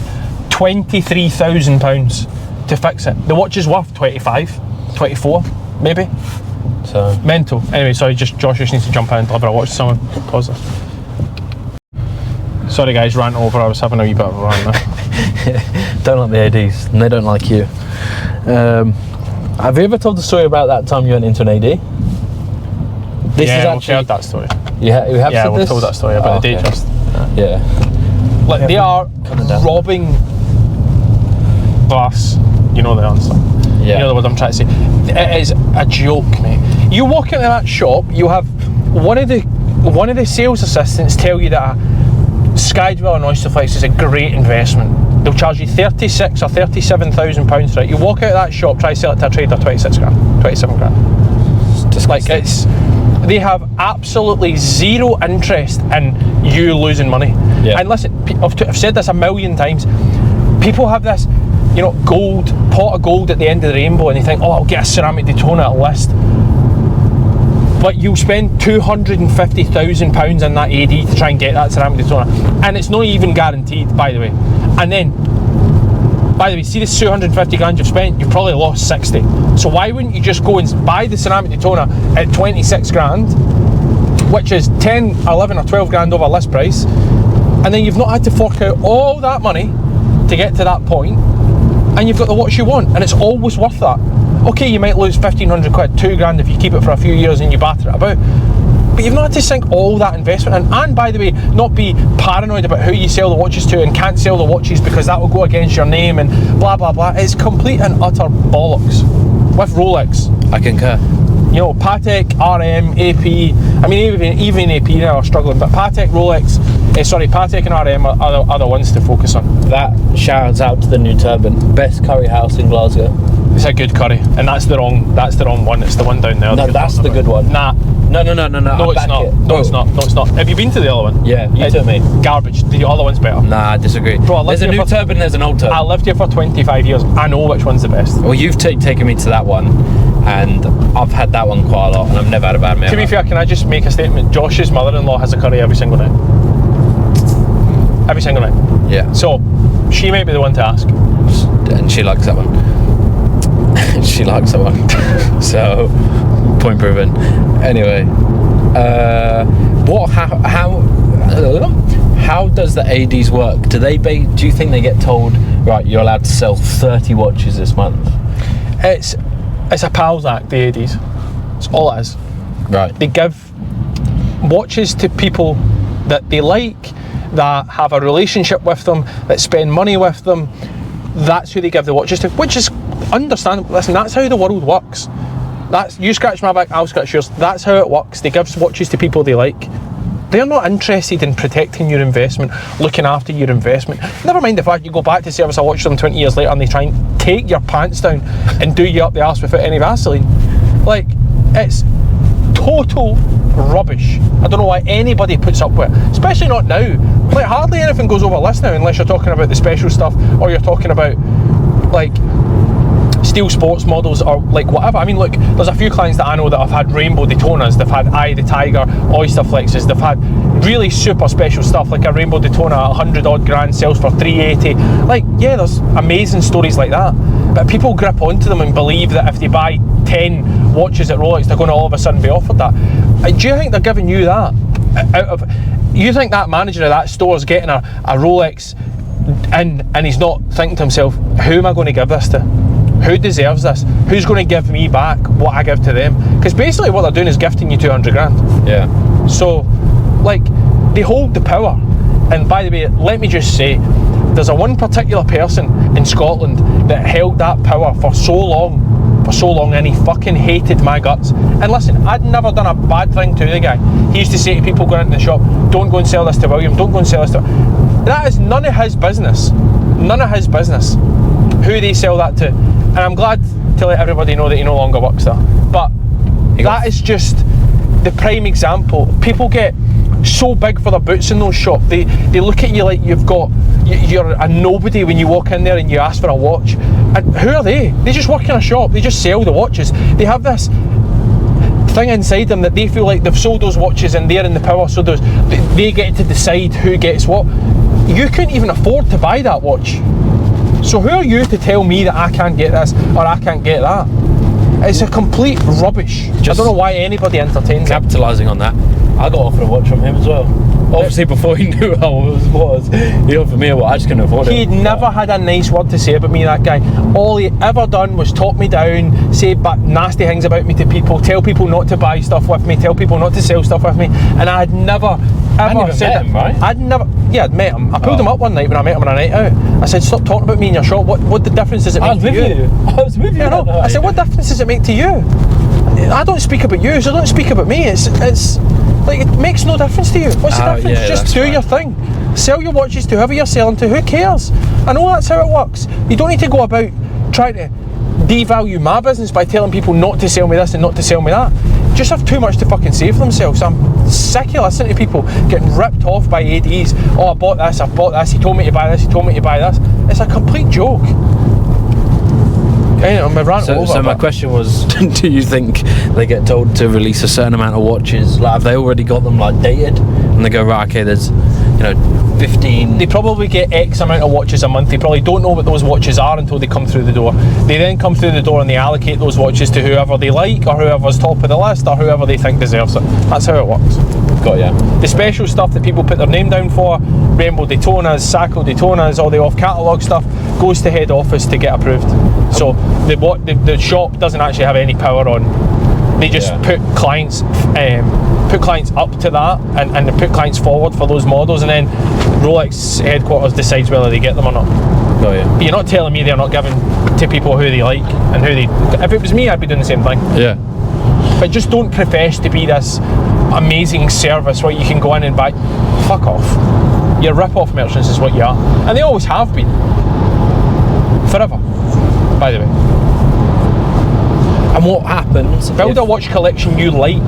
Speaker 1: £23,000 to fix it. The watch is worth 25, 24, maybe.
Speaker 2: So
Speaker 1: mental. Anyway, sorry, just Josh just needs to jump out and deliver a watch to someone. Pause this. Sorry guys, ran over. I was having a wee bit of a rant there.
Speaker 2: Don't like the ADs, and they don't like you. Have you ever told the story about that time you went into an AD? This
Speaker 1: yeah,
Speaker 2: is
Speaker 1: we've
Speaker 2: actually,
Speaker 1: heard that story.
Speaker 2: we have
Speaker 1: Yeah,
Speaker 2: said
Speaker 1: we've
Speaker 2: this?
Speaker 1: told that story about the day trust.
Speaker 2: Yeah.
Speaker 1: Like, they are robbing glass. You know the answer.
Speaker 2: Yeah.
Speaker 1: You know what I'm trying to say. It is a joke, mate. You walk into that shop, you have one of the sales assistants tell you that a Skydwell and Oysterflex is a great investment. They'll charge you £36,000 or £37,000 for it. You walk out of that shop, try to sell it to a trader, 26 grand, 27 grand. Just like they have absolutely zero interest in you losing money.
Speaker 2: Yeah.
Speaker 1: And listen, I've said this a million times. People have this, you know, pot of gold at the end of the rainbow, and they think, oh, I'll get a ceramic Daytona at list. But you'll spend £250,000 on that AD to try and get that ceramic Daytona, and it's not even guaranteed, by the way. And then, by the way, see this 250 grand you've spent, you've probably lost 60. So why wouldn't you just go and buy the ceramic Daytona at 26 grand, which is 10, 11 or 12 grand over list price, and then you've not had to fork out all that money to get to that point, and you've got the watch you want, and it's always worth that. Okay, you might lose 1,500 quid, 2 grand if you keep it for a few years and you batter it about, but you've not had to sink all that investment in. And by the way, not be paranoid about who you sell the watches to and can't sell the watches because that will go against your name and blah blah blah. It's complete and utter bollocks. With Rolex,
Speaker 2: I concur.
Speaker 1: you know, Patek, RM, AP. I mean, even AP now are struggling, but Patek, Rolex, Patek and RM are the ones to focus on.
Speaker 2: That shouts out to the new turban. Best curry house in Glasgow.
Speaker 1: It's a good curry, and that's the wrong one. It's the one down there.
Speaker 2: No, that's the good one.
Speaker 1: Nah.
Speaker 2: No.
Speaker 1: No, it's not. No, it's not. No, it's not. Have you been to the other one?
Speaker 2: Yeah, you took me.
Speaker 1: Garbage. The other one's better.
Speaker 2: Nah, I disagree.
Speaker 1: Bro,
Speaker 2: there's a new turban, there's an old turban.
Speaker 1: I lived here for 25 years. I know which one's the best.
Speaker 2: Well, you've taken me to that one, and I've had that one quite a lot, and I've never had a bad meal.
Speaker 1: To be fair, can I just make a statement? Josh's mother-in-law has a curry every single night. Every single night.
Speaker 2: Yeah.
Speaker 1: So, she might be the one to ask.
Speaker 2: And she likes that one. She likes that one. So, point proven. Anyway, how does the ADs work? Do you think they get told, right, you're allowed to sell 30 watches this month?
Speaker 1: It's a pals act, the ADs. That's all it is.
Speaker 2: Right.
Speaker 1: They give watches to people that they like, that have a relationship with them, that spend money with them. That's who they give the watches to, which is understandable. Listen, that's how the world works. That's, you scratch my back, I'll scratch yours. That's how it works. They give watches to people they like. They're not interested in protecting your investment, looking after your investment. Never mind the fact you go back to service a watch them 20 years later and they try and take your pants down and do you up the arse without any Vaseline. Like, it's total rubbish. I don't know why anybody puts up with it, especially not now. Like, hardly anything goes over list now unless you're talking about the special stuff or you're talking about, like, steel sports models or like whatever. I mean, look, there's a few clients that I know that have had rainbow Daytonas, they've had Eye the Tiger, Oyster Flexes, they've had really super special stuff like a rainbow Daytona, 100 odd grand sells for 380. Like, yeah, there's amazing stories like that, but people grip onto them and believe that if they buy 10 watches at Rolex, they're going to all of a sudden be offered that. Do you think they're giving you that out of, you think that manager of that store is getting a Rolex and he's not thinking to himself, who am I going to give this to? Who deserves this? Who's going to give me back what I give to them? Because basically what they're doing is gifting you 200 grand.
Speaker 2: Yeah.
Speaker 1: So, like, they hold the power. And by the way, let me just say, there's a one particular person in Scotland that held that power for so long, and he fucking hated my guts. And listen, I'd never done a bad thing to the guy. He used to say to people going into the shop, don't go and sell this to William, don't go and sell this to... That is none of his business. None of his business who they sell that to. And I'm glad to let everybody know that he no longer works there. But that is just the prime example. People get so big for their boots in those shops. They look at you like you're a nobody when you walk in there and you ask for a watch. And who are they? They just work in a shop. They just sell the watches. They have this thing inside them that they feel like they've sold those watches and they're in the power, so they get to decide who gets what. You couldn't even afford to buy that watch. So who are you to tell me that I can't get this or I can't get that? It's a complete rubbish. I don't know why anybody entertains
Speaker 2: capitalising on that. I got offered a watch from him as well. Obviously, before he knew how it was, he offered me a watch. I just couldn't afford it.
Speaker 1: He'd never had a nice word to say about me, that guy. All he ever done was talk me down, say nasty things about me to people, tell people not to buy stuff with me, tell people not to sell stuff with me, and I had never ever said
Speaker 2: met him, right?
Speaker 1: I'd met him. I pulled him up one night when I met him on a night out. I said, stop talking about me in your shop. What the difference does it make to you?
Speaker 2: I was with you.
Speaker 1: I said, what difference does it make to you? I don't speak about you, so don't speak about me. It's like, it makes no difference to you. What's the difference?
Speaker 2: Yeah,
Speaker 1: just do your thing. Sell your watches to whoever you're selling to. Who cares? I know that's how it works. You don't need to go about trying to devalue my business by telling people not to sell me this and not to sell me that. Just have too much to fucking say for themselves. I'm sick of listening to people getting ripped off by ADs. Oh, I bought this, he told me to buy this, he told me to buy this. It's a complete joke.
Speaker 2: So my question was, do you think they get told to release a certain amount of watches? Like, have they already got them like dated? And they go, right, okay, there's 15.
Speaker 1: They probably get X amount of watches a month. They probably don't know what those watches are until they come through the door. They then come through the door and they allocate those watches to whoever they like, or whoever's top of the list, or whoever they think deserves it. That's how it works.
Speaker 2: Got ya.
Speaker 1: The special stuff that people put their name down for, Rainbow Daytonas, Sacco Daytonas, all the off-catalogue stuff, goes to head office to get approved. So the shop doesn't actually have any power on. They just put clients up to that and they put clients forward for those models, and then Rolex headquarters decides whether they get them or not.
Speaker 2: Oh, yeah.
Speaker 1: But you're not telling me they're not giving to people who they like and who they... If it was me, I'd be doing the same thing.
Speaker 2: Yeah.
Speaker 1: but just don't profess to be this amazing service where you can go in and buy. Fuck off. You're rip-off merchants is what you are, and they always have been, forever, by the way.
Speaker 4: And what happens?
Speaker 1: Build a watch collection you like,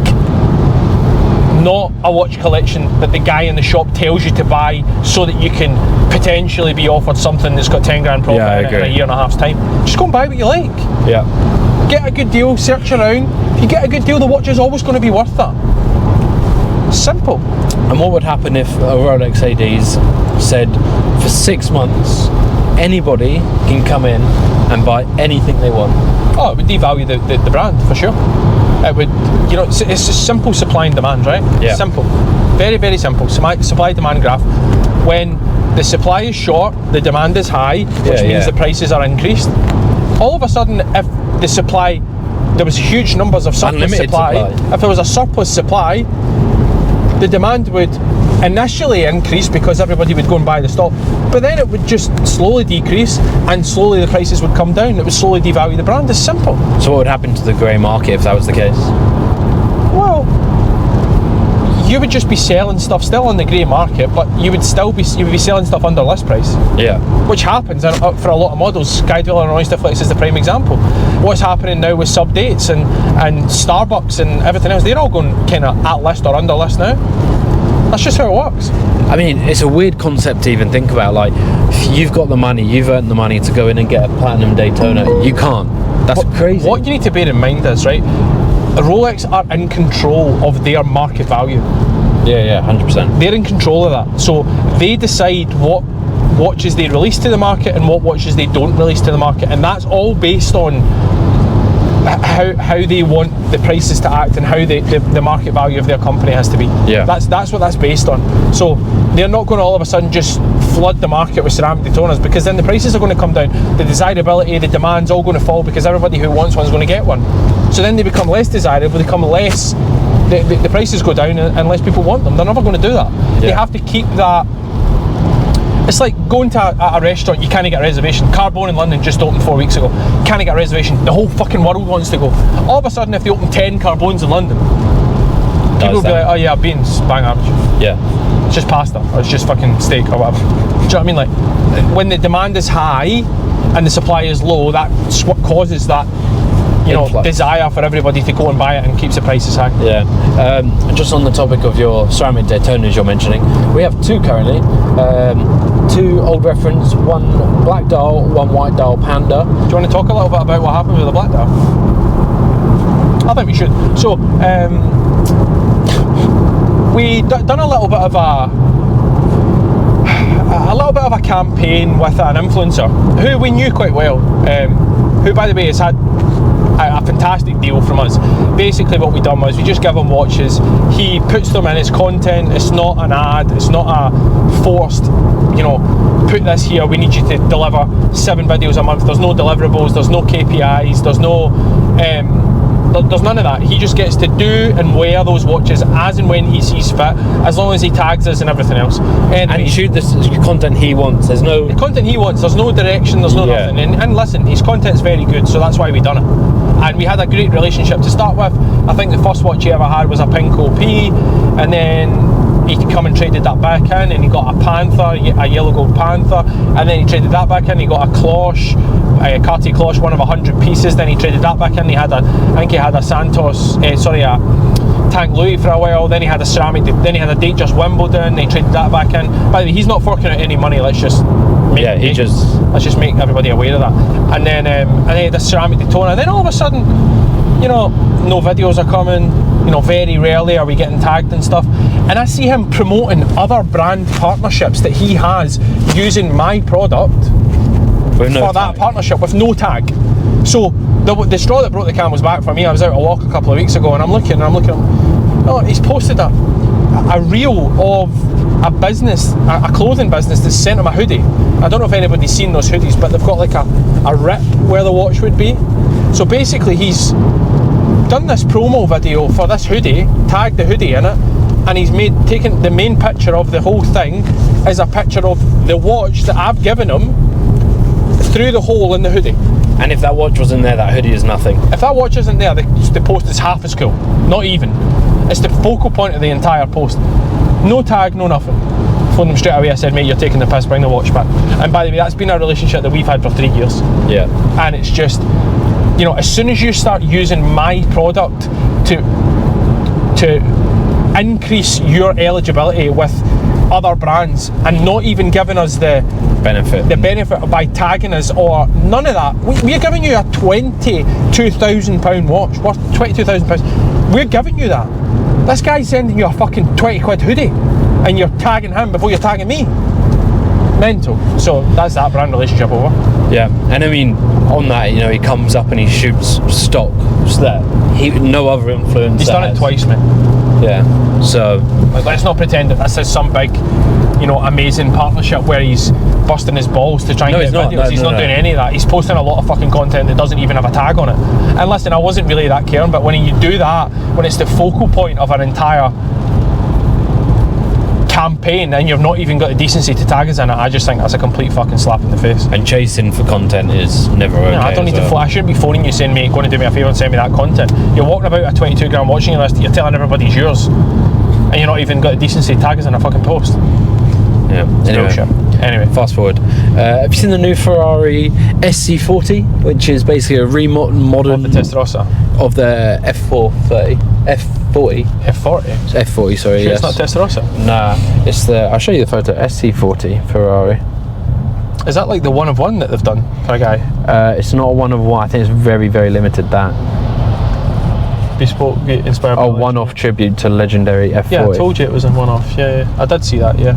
Speaker 1: not a watch collection that the guy in the shop tells you to buy so that you can potentially be offered something that's got 10 grand profit in it in a year and a half's time. Just go and buy what you like.
Speaker 4: Yeah.
Speaker 1: Get a good deal, search around. If you get a good deal, the watch is always going to be worth that. Simple.
Speaker 4: And what would happen if a Rolex ADs said for 6 months anybody can come in and buy anything they want?
Speaker 1: Oh, it would devalue the brand for sure. It would, it's just simple supply and demand, right?
Speaker 4: Yeah.
Speaker 1: Simple. Very, very simple. Supply demand graph. When the supply is short, the demand is high, which means the prices are increased. All of a sudden, if the supply, there was huge numbers of surplus
Speaker 4: Unlimited supply.
Speaker 1: If there was a surplus supply, the demand would initially increase because everybody would go and buy the stock, but then it would just slowly decrease and slowly the prices would come down. It would slowly devalue the brand. It's simple.
Speaker 4: So what would happen to the grey market if that was the case?
Speaker 1: Well, you would just be selling stuff still on the grey market, but you would be selling stuff under list price.
Speaker 4: Yeah.
Speaker 1: Which happens for a lot of models. Skydweller and Oysterflex is the prime example. What's happening now with sub-dates and Starbucks and everything else, they're all going kind of at list or under list now. That's just how it works.
Speaker 4: I mean, it's a weird concept to even think about. Like, if you've got the money, you've earned the money to go in and get a platinum Daytona, you can't. That's crazy.
Speaker 1: What you need to bear in mind is, right, Rolex are in control of their market value.
Speaker 4: Yeah, 100%.
Speaker 1: They're in control of that. So they decide what watches they release to the market and what watches they don't release to the market, and that's all based on how they want the prices to act and how the market value of their company has to be.
Speaker 4: Yeah.
Speaker 1: That's what that's based on. So they're not going to all of a sudden just flood the market with ceramic Daytonas, because then the prices are going to come down, the desirability, the demand's all going to fall, because everybody who wants one's going to get one. So then they become less desirable, they become less, the prices go down unless people want them. They're never going to do that. Yeah. They have to keep that. It's like going to a restaurant, you can't get a reservation. Carbone in London just opened 4 weeks ago. Can't get a reservation. The whole fucking world wants to go. All of a sudden, if they open 10 Carbones in London, people will be like, oh yeah, beans, bang average.
Speaker 4: Yeah.
Speaker 1: It's just pasta, or it's just fucking steak or whatever. Do you know what I mean? Like, when the demand is high and the supply is low, that's what causes that, desire for everybody to go and buy it and keeps the prices high.
Speaker 4: Yeah. Just on the topic of your ceramic Daytonas you're mentioning, we have two currently. Two old reference, one black dial, one white dial Panda.
Speaker 1: Do you want to talk a little bit about what happened with the black dial? I think we should. So, we done a little bit of a campaign with an influencer who we knew quite well, who, by the way, has had a fantastic deal from us. Basically what we done was we just give him watches, he puts them in his content. It's not an ad, it's not a forced, put this here, we need you to deliver 7 videos a month. There's no deliverables, there's no KPIs, there's no there's none of that. He just gets to do and wear those watches as and when he sees fit, as long as he tags us and everything else.
Speaker 4: And shoot the content he wants. There's no...
Speaker 1: The content he wants, there's no direction, there's no nothing. And listen, his content's very good, so that's why we done it. And we had a great relationship to start with. I think the first watch he ever had was a Pinko P, and then he come and traded that back in, and he got a Panther, a yellow gold Panther, and then he traded that back in, he got a Cloche, a Cartier Cloche, one of 100 pieces, then he traded that back in, I think he had a Santos, a Tank Louis for a while, then he had a ceramic, then he had a Datejust Wimbledon, then he traded that back in. By the way, he's not forking out any money, let's just make everybody aware of that. And then he had a ceramic Daytona, and then all of a sudden, no videos are coming, very rarely are we getting tagged and stuff, and I see him promoting other brand partnerships that he has using my product that partnership with no tag. So the straw that broke the camel's back for me, I was out a walk a couple of weeks ago, and I'm looking, he's posted a reel of a business, a clothing business that's sent him a hoodie. I don't know if anybody's seen those hoodies, but they've got like a rip where the watch would be. So basically he's done this promo video for this hoodie, tagged the hoodie in it, and he's taken the main picture of the whole thing is a picture of the watch that I've given him through the hole in the hoodie.
Speaker 4: And if that watch wasn't there, that hoodie is nothing.
Speaker 1: If that watch isn't there, the post is half as cool. Not even. It's the focal point of the entire post. No tag, no nothing. Phoned them straight away. I said, mate, you're taking the piss, bring the watch back. And by the way, that's been a relationship that we've had for 3 years.
Speaker 4: Yeah.
Speaker 1: And it's just, you know, as soon as you start using my product to increase your eligibility with other brands and not even giving us the benefit by tagging us or none of that. We're giving you a £22,000 watch worth £22,000. We're giving you that. This guy's sending you a fucking 20 quid hoodie and you're tagging him before you're tagging me. Mental. So that's that brand relationship over.
Speaker 4: Yeah, and I mean, on that, you know, he comes up and he shoots stock so that no other influence.
Speaker 1: He's done it twice, man.
Speaker 4: Yeah. So
Speaker 1: like, let's not pretend that this is some big, you know, amazing partnership where he's busting his balls to try and get videos. He's not doing any of that. He's posting a lot of fucking content that doesn't even have a tag on it. And listen, I wasn't really that caring, but when you do that, when it's the focal point of an entire campaign and you've not even got the decency to tag us in it, I just think that's a complete fucking slap in the face.
Speaker 4: And chasing for content is never okay.
Speaker 1: I don't need to I shouldn't be phoning you saying, mate, go and do me a favour and send me that content. You're walking about a 22 gram watching your list, you're telling everybody it's yours and you're not even got the decency to tag us in a fucking post.
Speaker 4: Yeah. Anyway, fast forward. Have you seen the new Ferrari SC40, which is basically a modern
Speaker 1: of the Testarossa?
Speaker 4: Of the F40.
Speaker 1: F40?
Speaker 4: It's F40, sorry,
Speaker 1: sure
Speaker 4: yes.
Speaker 1: It's not Testarossa?
Speaker 4: Nah, it's the, I'll show you the photo, SC40 Ferrari.
Speaker 1: Is that like the one of one that they've done for a guy?
Speaker 4: It's not a one of one, I think it's very, very limited, that.
Speaker 1: Bespoke, inspired by
Speaker 4: one-off tribute to legendary F40.
Speaker 1: Yeah, I told you it was in one-off, yeah. I did see that, yeah.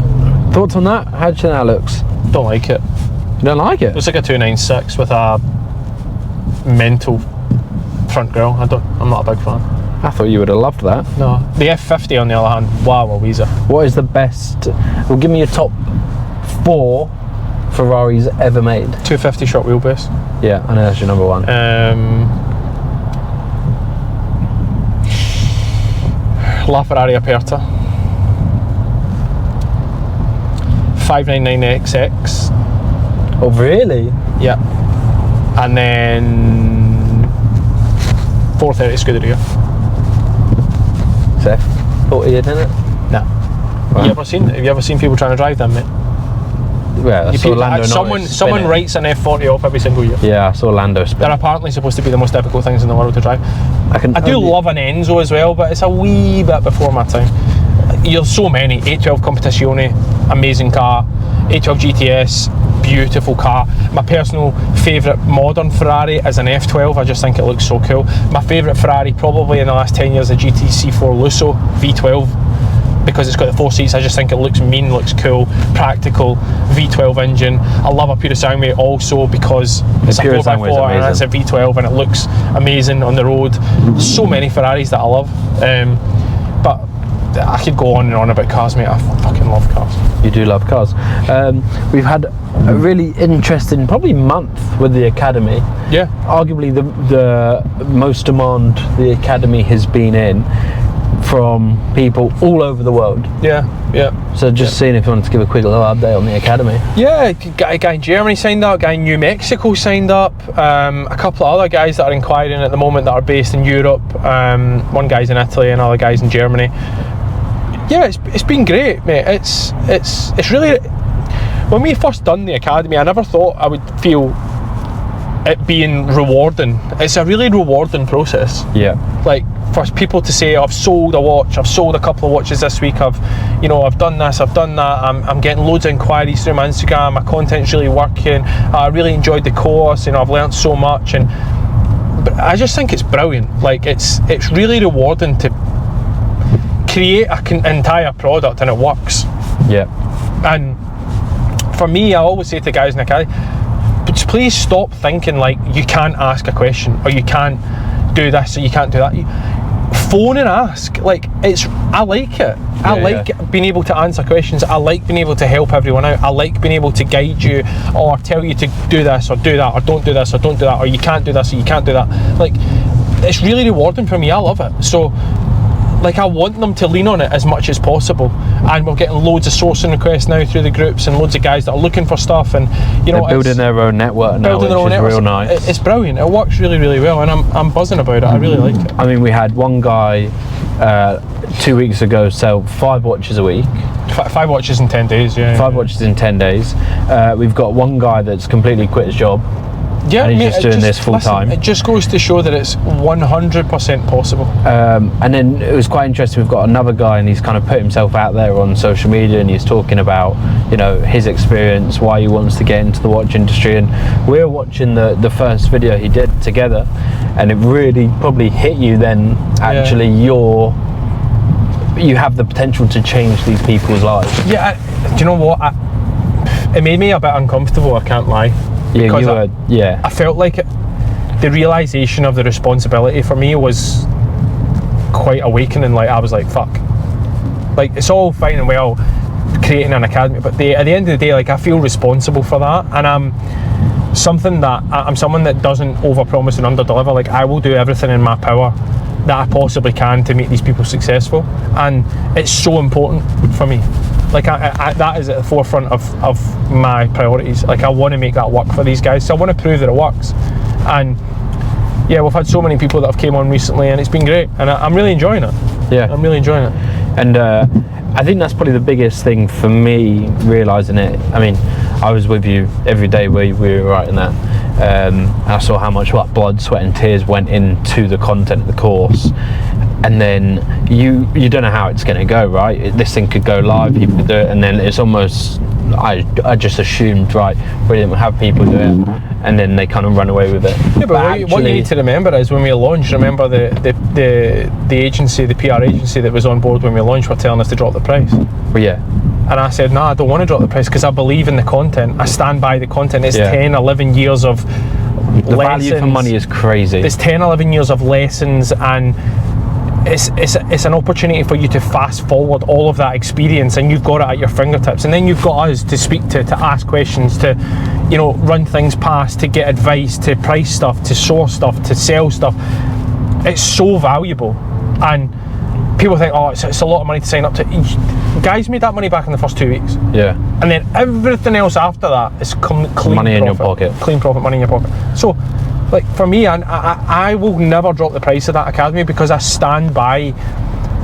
Speaker 4: Thoughts on that? How do you think that looks?
Speaker 1: Don't like it.
Speaker 4: You don't like it?
Speaker 1: It's like a 296 with a mental front grille. I'm not a big fan.
Speaker 4: I thought you would have loved that.
Speaker 1: No. The F50 on the other hand, wow, Weezer.
Speaker 4: What is the best, well, give me your top 4 Ferraris ever made.
Speaker 1: 250 short wheelbase.
Speaker 4: Yeah, I know that's your number one.
Speaker 1: LaFerrari Aperta, 599XX.
Speaker 4: Oh really?
Speaker 1: Yeah. And then 430 Scuderia.
Speaker 4: It's F40, isn't it?
Speaker 1: Nah. Right. Have you ever seen people trying to drive them, mate?
Speaker 4: Yeah, I saw Lando
Speaker 1: someone writes an F40 off every single year.
Speaker 4: Yeah, I saw Lando spin.
Speaker 1: They're apparently supposed to be the most difficult things in the world to drive. I do love an Enzo as well, but it's a wee bit before my time. You're so many. 812 Competizione, amazing car. 812 GTS, beautiful car. My personal favourite modern Ferrari is an F12. I just think it looks so cool. My favourite Ferrari probably in the last 10 years is a GTC4 Lusso V12. Because it's got the 4 seats, I just think it looks mean, looks cool, practical, V12 engine. I love a Purosangue also because it's a 4x4 and it's a V12 and it looks amazing on the road. So many Ferraris that I love. But I could go on and on about cars, mate. I fucking love cars.
Speaker 4: You do love cars. We've had a really interesting, probably month with the Academy.
Speaker 1: Yeah.
Speaker 4: Arguably the most demand the Academy has been in from people all over the world.
Speaker 1: Yeah.
Speaker 4: So just seeing if you wanted to give a quick little update on the Academy.
Speaker 1: Yeah, a guy in Germany signed up, a guy in New Mexico signed up, a couple of other guys that are inquiring at the moment that are based in Europe. One guy's in Italy and other guys in Germany. Yeah, it's been great, mate. It's really, when we first done the Academy, I never thought I would feel it being rewarding. It's a really rewarding process.
Speaker 4: Yeah.
Speaker 1: Like, for people to say, I've sold a watch, I've sold a couple of watches this week, I've done this, I've done that, I'm getting loads of inquiries through my Instagram, my content's really working, I really enjoyed the course, I've learned so much, but I just think it's brilliant. Like, it's really rewarding to create an entire product and it works.
Speaker 4: Yeah.
Speaker 1: And for me, I always say to guys in the Academy, please stop thinking like you can't ask a question or you can't do this or you can't do that. Phone and ask. Like, I like it. I like being able to answer questions. I like being able to help everyone out. I like being able to guide you or tell you to do this or do that or don't do this or don't do that or you can't do this or you can't do that. Like, it's really rewarding for me. I love it. So like I want them to lean on it as much as possible, and we're getting loads of sourcing requests now through the groups, and loads of guys that are looking for stuff, and you know,
Speaker 2: they're building their own network now, which is real nice.
Speaker 1: It's brilliant. It works really, really well, and I'm buzzing about it. I really like it.
Speaker 2: I mean, we had one guy 2 weeks ago sell 5 watches a week.
Speaker 1: 5 watches in 10 days, yeah.
Speaker 2: 5 watches in 10 days. We've got one guy that's completely quit his job.
Speaker 1: Yeah,
Speaker 2: and he's just doing this full time.
Speaker 1: It just goes to show that it's 100% possible.
Speaker 2: And then it was quite interesting. We've got another guy, and he's kind of put himself out there on social media, and he's talking about, you know, his experience, why he wants to get into the watch industry. And we're watching the first video he did together, and it really probably hit you then. Actually, you have the potential to change these people's lives.
Speaker 1: Yeah, do you know what? It made me a bit uncomfortable, I can't lie.
Speaker 2: Yeah,
Speaker 1: I felt like the realisation of the responsibility for me was quite awakening. Like, I was like, fuck. Like, it's all fine and well creating an academy, but at the end of the day, like, I feel responsible for that, and I'm someone that doesn't overpromise and underdeliver. Like, I will do everything in my power that I possibly can to make these people successful, and it's so important for me. Like, that is at the forefront of my priorities. Like, I want to make that work for these guys, so I want to prove that it works. And yeah, we've had so many people that have came on recently, and it's been great, and I'm really enjoying it.
Speaker 2: Yeah,
Speaker 1: I'm really enjoying it.
Speaker 2: And I think that's probably the biggest thing for me, realising it. I mean, I was with you every day where we were writing that. I saw how much blood, sweat and tears went into the content of the course, and then you don't know how it's going to go, right? This thing could go live, people could do it, and then it's almost, I just assumed, right, brilliant, we'll have people do it, and then they kind of run away with it.
Speaker 1: Yeah, but what you need to remember is when we launched, remember the agency, the PR agency that was on board when we launched were telling us to drop the price.
Speaker 2: Well, yeah.
Speaker 1: And I said, no, I don't want to drop the price because I believe in the content. I stand by the content. It's 10, 11 years of
Speaker 2: the value for money is crazy.
Speaker 1: There's 10, 11 years of lessons, and it's an opportunity for you to fast forward all of that experience, and you've got it at your fingertips. And then you've got us to speak to ask questions, to, you know, run things past, to get advice, to price stuff, to source stuff, to sell stuff. It's so valuable. And people think, oh, it's a lot of money to sign up to. Guys made that money back in the first 2 weeks.
Speaker 2: Yeah.
Speaker 1: And then everything else after that is clean
Speaker 2: money
Speaker 1: profit,
Speaker 2: in your pocket.
Speaker 1: Clean profit, money in your pocket. So, like, for me, I will never drop the price of that academy because I stand by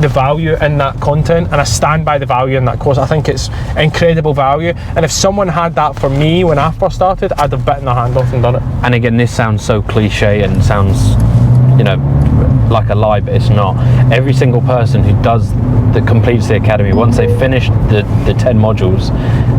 Speaker 1: the value in that content, and I stand by the value in that course. I think it's incredible value, and if someone had that for me when I first started, I'd have bitten their hand off and done it.
Speaker 2: And again, this sounds so cliche and sounds, you know, like a lie, but it's not. Every single person who completes the academy, once they finish the 10 modules,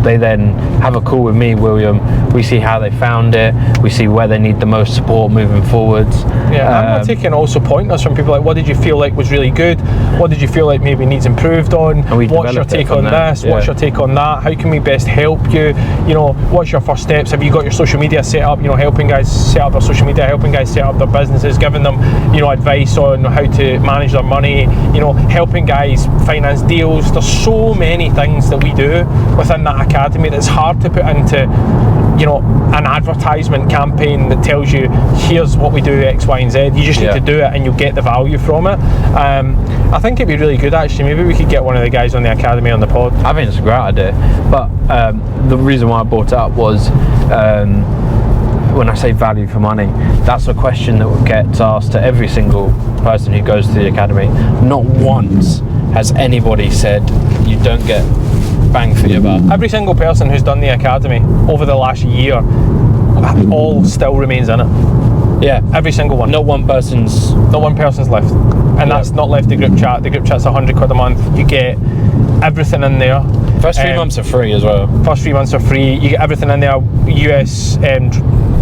Speaker 2: they then have a call with me, William. We see how they found it, we see where they need the most support moving forwards.
Speaker 1: Yeah, I'm taking also pointers from people like, what did you feel like was really good? What did you feel like maybe needs improved on? What's your take on this? Yeah. What's your take on that? How can we best help you? You know, what's your first steps? Have you got your social media set up? You know, helping guys set up their social media, helping guys set up their businesses, giving them, you know, advice on how to manage their money, you know, helping guys finance deals. There's so many things that we do within that academy that's hard to put into, you know, an advertisement campaign that tells you here's what we do, X, Y and Z. You just need to do it and you'll get the value from it. I think it'd be really good actually. Maybe we could get one of the guys on the academy on the pod.
Speaker 2: I think it's a great idea, but the reason why I brought it up was when I say value for money, that's a question that gets asked to every single person who goes to the academy. Not once has anybody said you don't get bang for your buck.
Speaker 1: Every single person who's done the academy over the last year, all still remains in it.
Speaker 2: Yeah,
Speaker 1: every single one.
Speaker 2: Not one person's
Speaker 1: left, and that's not left the group chat. The group chat's £100 a month. You get everything in there.
Speaker 2: First 3 months are free as well.
Speaker 1: First 3 months are free. You get everything in there.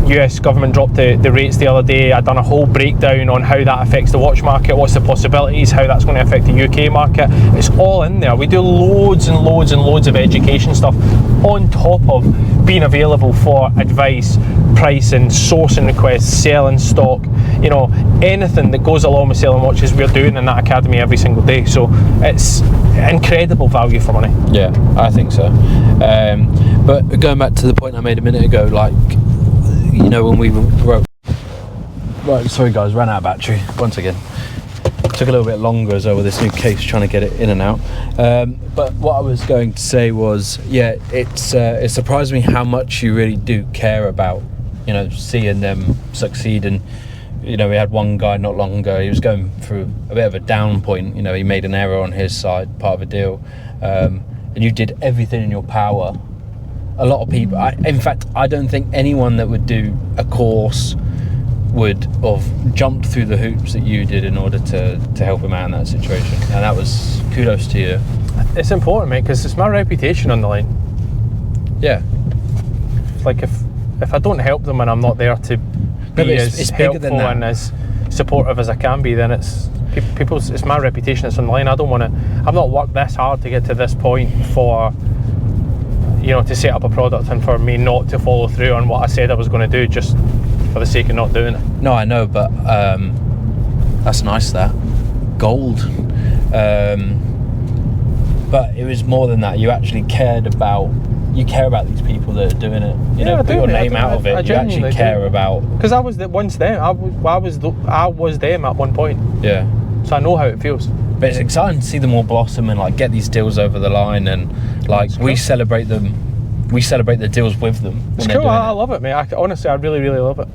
Speaker 1: US government dropped the rates the other day. I've done a whole breakdown on how that affects the watch market, what's the possibilities, how that's going to affect the UK market. It's all in there. We do loads and loads and loads of education stuff on top of being available for advice, pricing, sourcing requests, selling stock, you know, anything that goes along with selling watches we're doing in that academy every single day. So it's incredible value for money.
Speaker 2: Yeah, I think so. But going back to the point I made a minute ago, like, you know, when we wrote... Right, sorry guys, ran out of battery once again.
Speaker 4: Took a little bit longer as well with this new case, trying to get it in and out. But what I was going to say was, yeah, it surprised me how much you really do care about, you know, seeing them succeed. And you know, we had one guy not long ago. He was going through a bit of a down point. You know, he made an error on his side, part of a deal, and you did everything in your power. A lot of people, in fact, I don't think anyone that would do a course would have jumped through the hoops that you did in order to help him out in that situation. And that was kudos to you.
Speaker 1: It's important, mate, because it's my reputation on the line.
Speaker 4: Yeah.
Speaker 1: Like if I don't help them and I'm not there to be as helpful and as supportive as I can be, then it's my reputation that's on the line. I've not worked this hard to get to this point for, you know, to set up a product and for me not to follow through on what I said I was going to do just for the sake of not doing it.
Speaker 4: No, I know, but that's nice, that. Gold. But it was more than that. You actually care about these people that are doing it. You know, put your name out of it. You actually care about. Because
Speaker 1: I was once them. I was them at one point.
Speaker 4: Yeah.
Speaker 1: So I know how it feels.
Speaker 4: But it's exciting to see them all blossom and like get these deals over the line, and like we celebrate them. We celebrate the deals with them.
Speaker 1: It's cool. I love it, mate. Honestly, I really, really love it.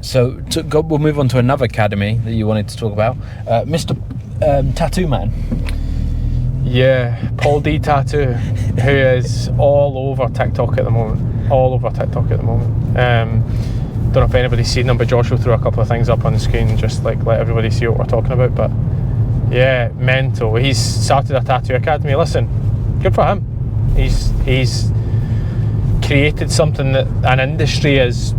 Speaker 4: So we'll move on to another academy that you wanted to talk about, Mr. Tattoo Man.
Speaker 1: Yeah, Paul D Tattoo, who is all over TikTok at the moment. Don't know if anybody's seen them, but Josh will throw a couple of things up on the screen, just like let everybody see what we're talking about. But yeah, mental. He's started a tattoo academy. Listen, good for him. He's created something that an industry has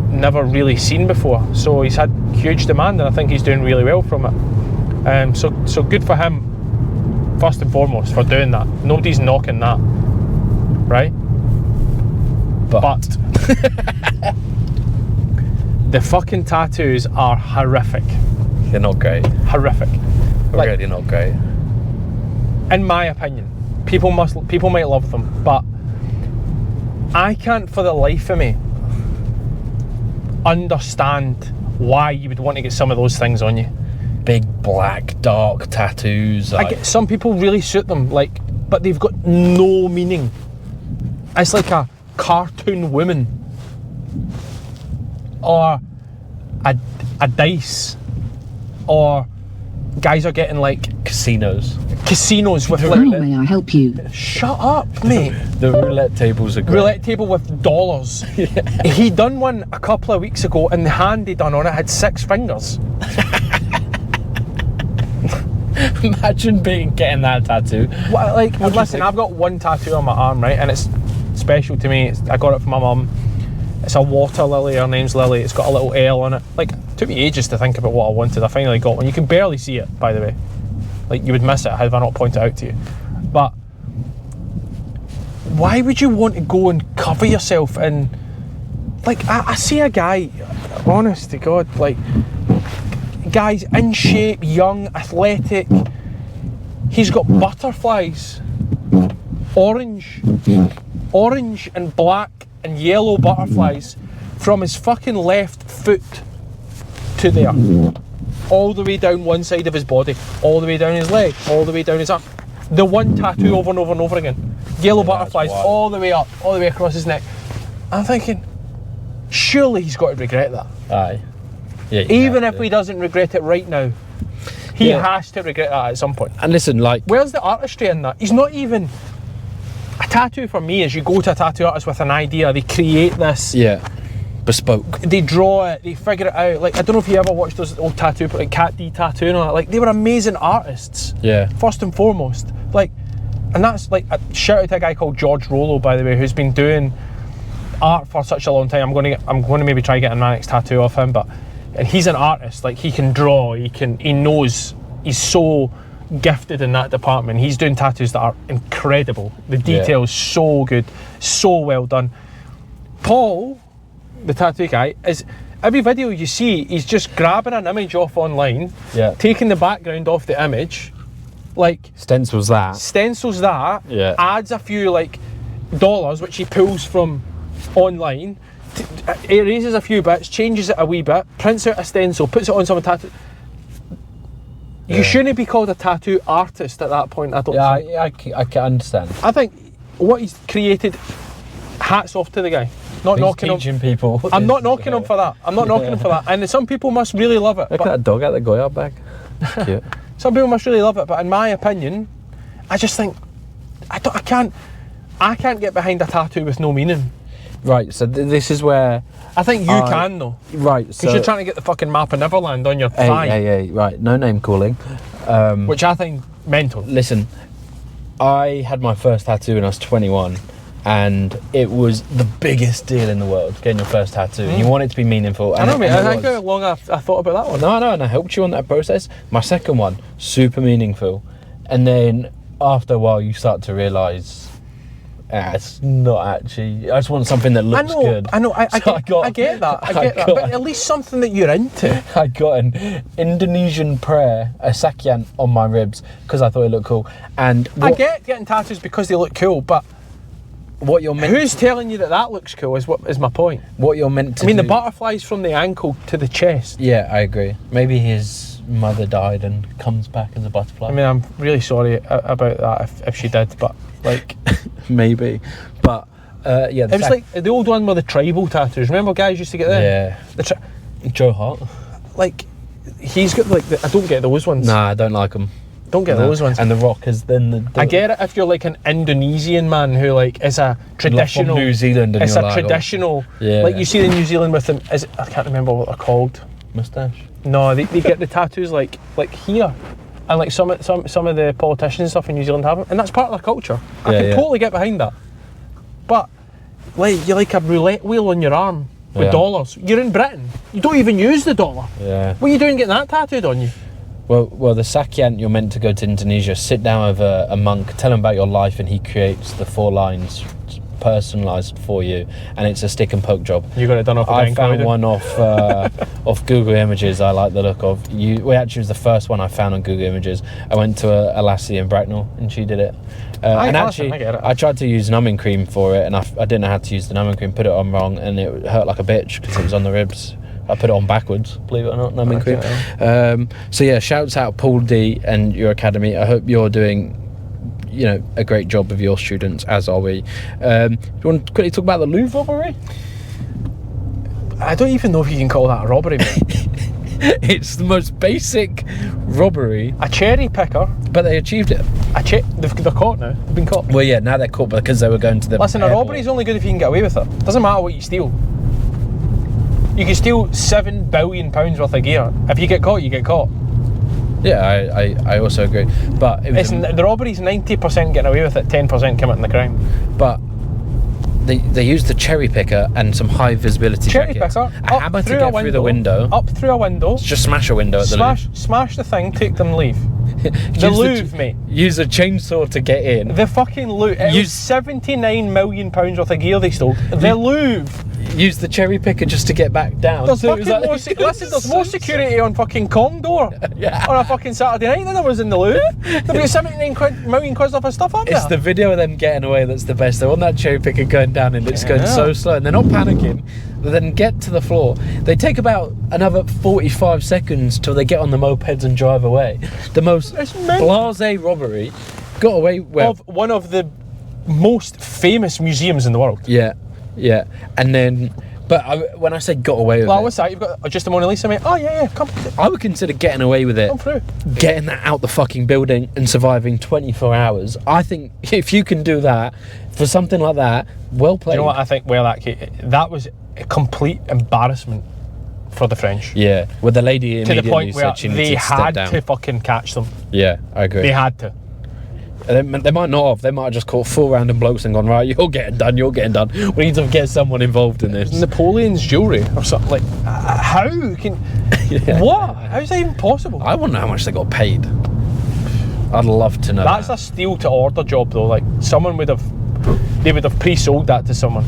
Speaker 1: never really seen before. So he's had huge demand, and I think he's doing really well from it. So good for him. First and foremost, for doing that. Nobody's knocking that, right? But the fucking tattoos are horrific.
Speaker 4: They're not great.
Speaker 1: Horrific.
Speaker 4: They're really not great.
Speaker 1: In my opinion, people might love them, but I can't for the life of me understand why you would want to get some of those things on you.
Speaker 4: Big black dark tattoos.
Speaker 1: I get some people really suit them, but they've got no meaning. It's like a cartoon woman or a dice, or guys are getting like
Speaker 4: casinos
Speaker 1: with
Speaker 5: How may I help you?
Speaker 1: Shut up, mate.
Speaker 4: The roulette tables are great.
Speaker 1: Roulette table with dollars. Yeah. He done one a couple of weeks ago, and the hand he done on it had 6 fingers.
Speaker 4: Imagine getting that tattoo.
Speaker 1: Well, listen, I've got one tattoo on my arm, right, and it's special to me. I got it from my mum. It's a water lily. Her name's Lily. It's got a little L on it. It took me ages to think about what I wanted. I finally got one. You can barely see it, by the way. You would miss it had I not pointed it out to you. But why would you want to go and cover yourself in? I see a guy, honest to God, guy's in shape, young, athletic. He's got butterflies, orange and black and yellow butterflies from his fucking left foot to there, all the way down one side of his body, all the way down his leg, all the way down his arm. The one tattoo over and over and over again. Yellow butterflies all the way up, all the way across his neck. I'm thinking, surely he's got to regret that.
Speaker 4: Aye. Yeah,
Speaker 1: even if he doesn't regret it right now, he has to regret that at some point.
Speaker 4: And listen,
Speaker 1: where's the artistry in that? He's not even... A tattoo for me is you go to a tattoo artist with an idea, they create this...
Speaker 4: Yeah, bespoke.
Speaker 1: They draw it, they figure it out. I don't know if you ever watched those old tattoo, like Cat D Tattoo and all that. They were amazing artists.
Speaker 4: Yeah.
Speaker 1: First and foremost. And that's a shout out to a guy called George Rollo, by the way, who's been doing art for such a long time. I'm going to maybe try getting my next tattoo off him, and he's an artist. He can draw, he knows, he's so gifted in that department. He's doing tattoos that are incredible. The detail's so good, so well done. Paul, the tattoo guy, is every video you see, he's just grabbing an image off online, taking the background off the image,
Speaker 4: stencils that,
Speaker 1: adds a few dollars which he pulls from online, erases a few bits, changes it a wee bit, prints out a stencil, puts it on some tattoo. You shouldn't be called a tattoo artist at that point. I don't think.
Speaker 4: I can understand.
Speaker 1: I think what he's created, hats off to the guy. Not
Speaker 4: He's
Speaker 1: knocking
Speaker 4: teaching
Speaker 1: him.
Speaker 4: people.
Speaker 1: I'm not knocking him for that. I'm not knocking him for that. And some people must really love it.
Speaker 4: Look at that dog out the Goya bag. Cute.
Speaker 1: Some people must really love it, but in my opinion, I just think I can't get behind a tattoo with no meaning.
Speaker 4: Right, so this is where
Speaker 1: I think you can though.
Speaker 4: Right,
Speaker 1: Because
Speaker 4: so
Speaker 1: you're trying to get the fucking map of Neverland on your thigh.
Speaker 4: hey, right, no name calling.
Speaker 1: Which I think mental.
Speaker 4: Listen, I had my first tattoo when I was 21, and it was the biggest deal in the world, getting your first tattoo. And you want it to be meaningful.
Speaker 1: I know, mate. I think how long I thought about that one.
Speaker 4: No, and I helped you on that process. My second one, super meaningful. And then after a while, you start to realise, it's not actually. I just want something that looks good.
Speaker 1: I know. I get that. But at least something that you're into.
Speaker 4: I got an Indonesian prayer, a sakyan, on my ribs because I thought it looked cool. And
Speaker 1: I get getting tattoos because they look cool, but
Speaker 4: what you're meant.
Speaker 1: Who's telling you that looks cool? Is my point.
Speaker 4: What you're meant to.
Speaker 1: I mean,
Speaker 4: do.
Speaker 1: the butterflies from the ankle to the chest.
Speaker 4: Yeah, I agree. Maybe his mother died and comes back as a butterfly.
Speaker 1: I mean, I'm really sorry about that if she did, but like.
Speaker 4: Maybe, but yeah.
Speaker 1: It was like the old one with the tribal tattoos. Remember, guys used to get them.
Speaker 4: Yeah. Joe Hart.
Speaker 1: Like, he's got like I don't get those ones.
Speaker 4: Nah, I don't like them.
Speaker 1: Don't get those ones.
Speaker 4: And the Rock is then the.
Speaker 1: I get it if you're like an Indonesian man who like is a traditional.
Speaker 4: From New Zealand. And
Speaker 1: it's
Speaker 4: you're
Speaker 1: a
Speaker 4: like,
Speaker 1: traditional.
Speaker 4: Yeah.
Speaker 1: Like you see in New Zealand with them. I can't remember what they're called.
Speaker 4: Moustache.
Speaker 1: No, they get the tattoos like here. And like some of the politicians and stuff in New Zealand have them, and that's part of their culture. I can totally get behind that. But like you're like a roulette wheel on your arm with dollars. You're in Britain. You don't even use the dollar.
Speaker 4: Yeah.
Speaker 1: What are you doing getting that tattooed on you?
Speaker 4: Well, the Sakyan, you're meant to go to Indonesia, sit down with a monk, tell him about your life, and he creates the 4 lines personalised for you, and it's a stick and poke job.
Speaker 1: You got it done off.
Speaker 4: I found one off Google Images. I like the look of you. Well, actually, it was the first one I found on Google Images. I went to a lassie in Bracknell, and she did it. And actually, I tried to use numbing cream for it, and I didn't know how to use the numbing cream. Put it on wrong, and it hurt like a bitch because it was on the ribs. I put it on backwards, believe it or not, numbing cream. So yeah, shouts out Paul D and your academy. I hope you're doing, a great job with your students, as are we. Do you want to quickly talk about the Louvre robbery?
Speaker 1: I don't even know if you can call that a robbery, mate.
Speaker 4: It's the most basic robbery.
Speaker 1: A cherry picker.
Speaker 4: But they achieved it.
Speaker 1: They're caught now. They've been caught.
Speaker 4: Well, yeah, now they're caught because they were going to the
Speaker 1: Listen,
Speaker 4: airport.
Speaker 1: a robbery's only good if you can get away with it. Doesn't matter what you steal. You can steal £7 billion worth of gear. If you get caught, you get caught.
Speaker 4: Yeah, I also agree. But it was
Speaker 1: the robbery's 90% getting away with it, 10% committing the crime.
Speaker 4: But they used the cherry picker and some high visibility
Speaker 1: cherry
Speaker 4: jackets.
Speaker 1: picker,
Speaker 4: A hammer to get through the window.
Speaker 1: Up through a window.
Speaker 4: Just smash a window at the Louvre.
Speaker 1: Smash the thing, take them, leave. The Louvre, mate.
Speaker 4: Use a chainsaw to get in.
Speaker 1: The fucking Louvre. It was £79 million worth of gear they stole. The Louvre.
Speaker 4: Use the cherry picker just to get back down.
Speaker 1: There's there's more security on fucking Condor on a fucking Saturday night than there was in the Louvre. They've got £79 million worth of stuff up there.
Speaker 4: It's the video of them getting away that's the best. They're on that cherry picker going down and it's going so slow, and they're not panicking. They then get to the floor. They take about another 45 seconds till they get on the mopeds and drive away. The most blasé robbery. Got away
Speaker 1: of one of the most famous museums in the world.
Speaker 4: Yeah, and then, but when I say got away with it,
Speaker 1: what's that? You've got just a Mona Lisa, mate? Oh yeah, come.
Speaker 4: I would consider getting away with it.
Speaker 1: Come through.
Speaker 4: Getting that out the fucking building and surviving 24 hours. I think if you can do that for something like that, well played.
Speaker 1: Do you know what I think? Well, that was a complete embarrassment for the French.
Speaker 4: Yeah, with the lady immediately
Speaker 1: to the point where
Speaker 4: said she needed
Speaker 1: they
Speaker 4: to step
Speaker 1: had
Speaker 4: down.
Speaker 1: to fucking catch them.
Speaker 4: Yeah, I agree.
Speaker 1: They had to.
Speaker 4: They might not have. They might have just caught 4 random blokes and gone, right, you're getting done. We need to get someone involved in this.
Speaker 1: Napoleon's jewellery or something. Like, how can... What? How's that even possible?
Speaker 4: I wonder how much they got paid. I'd love to know.
Speaker 1: That's a steal to order job though. Like, someone would have... They would have pre-sold that to someone.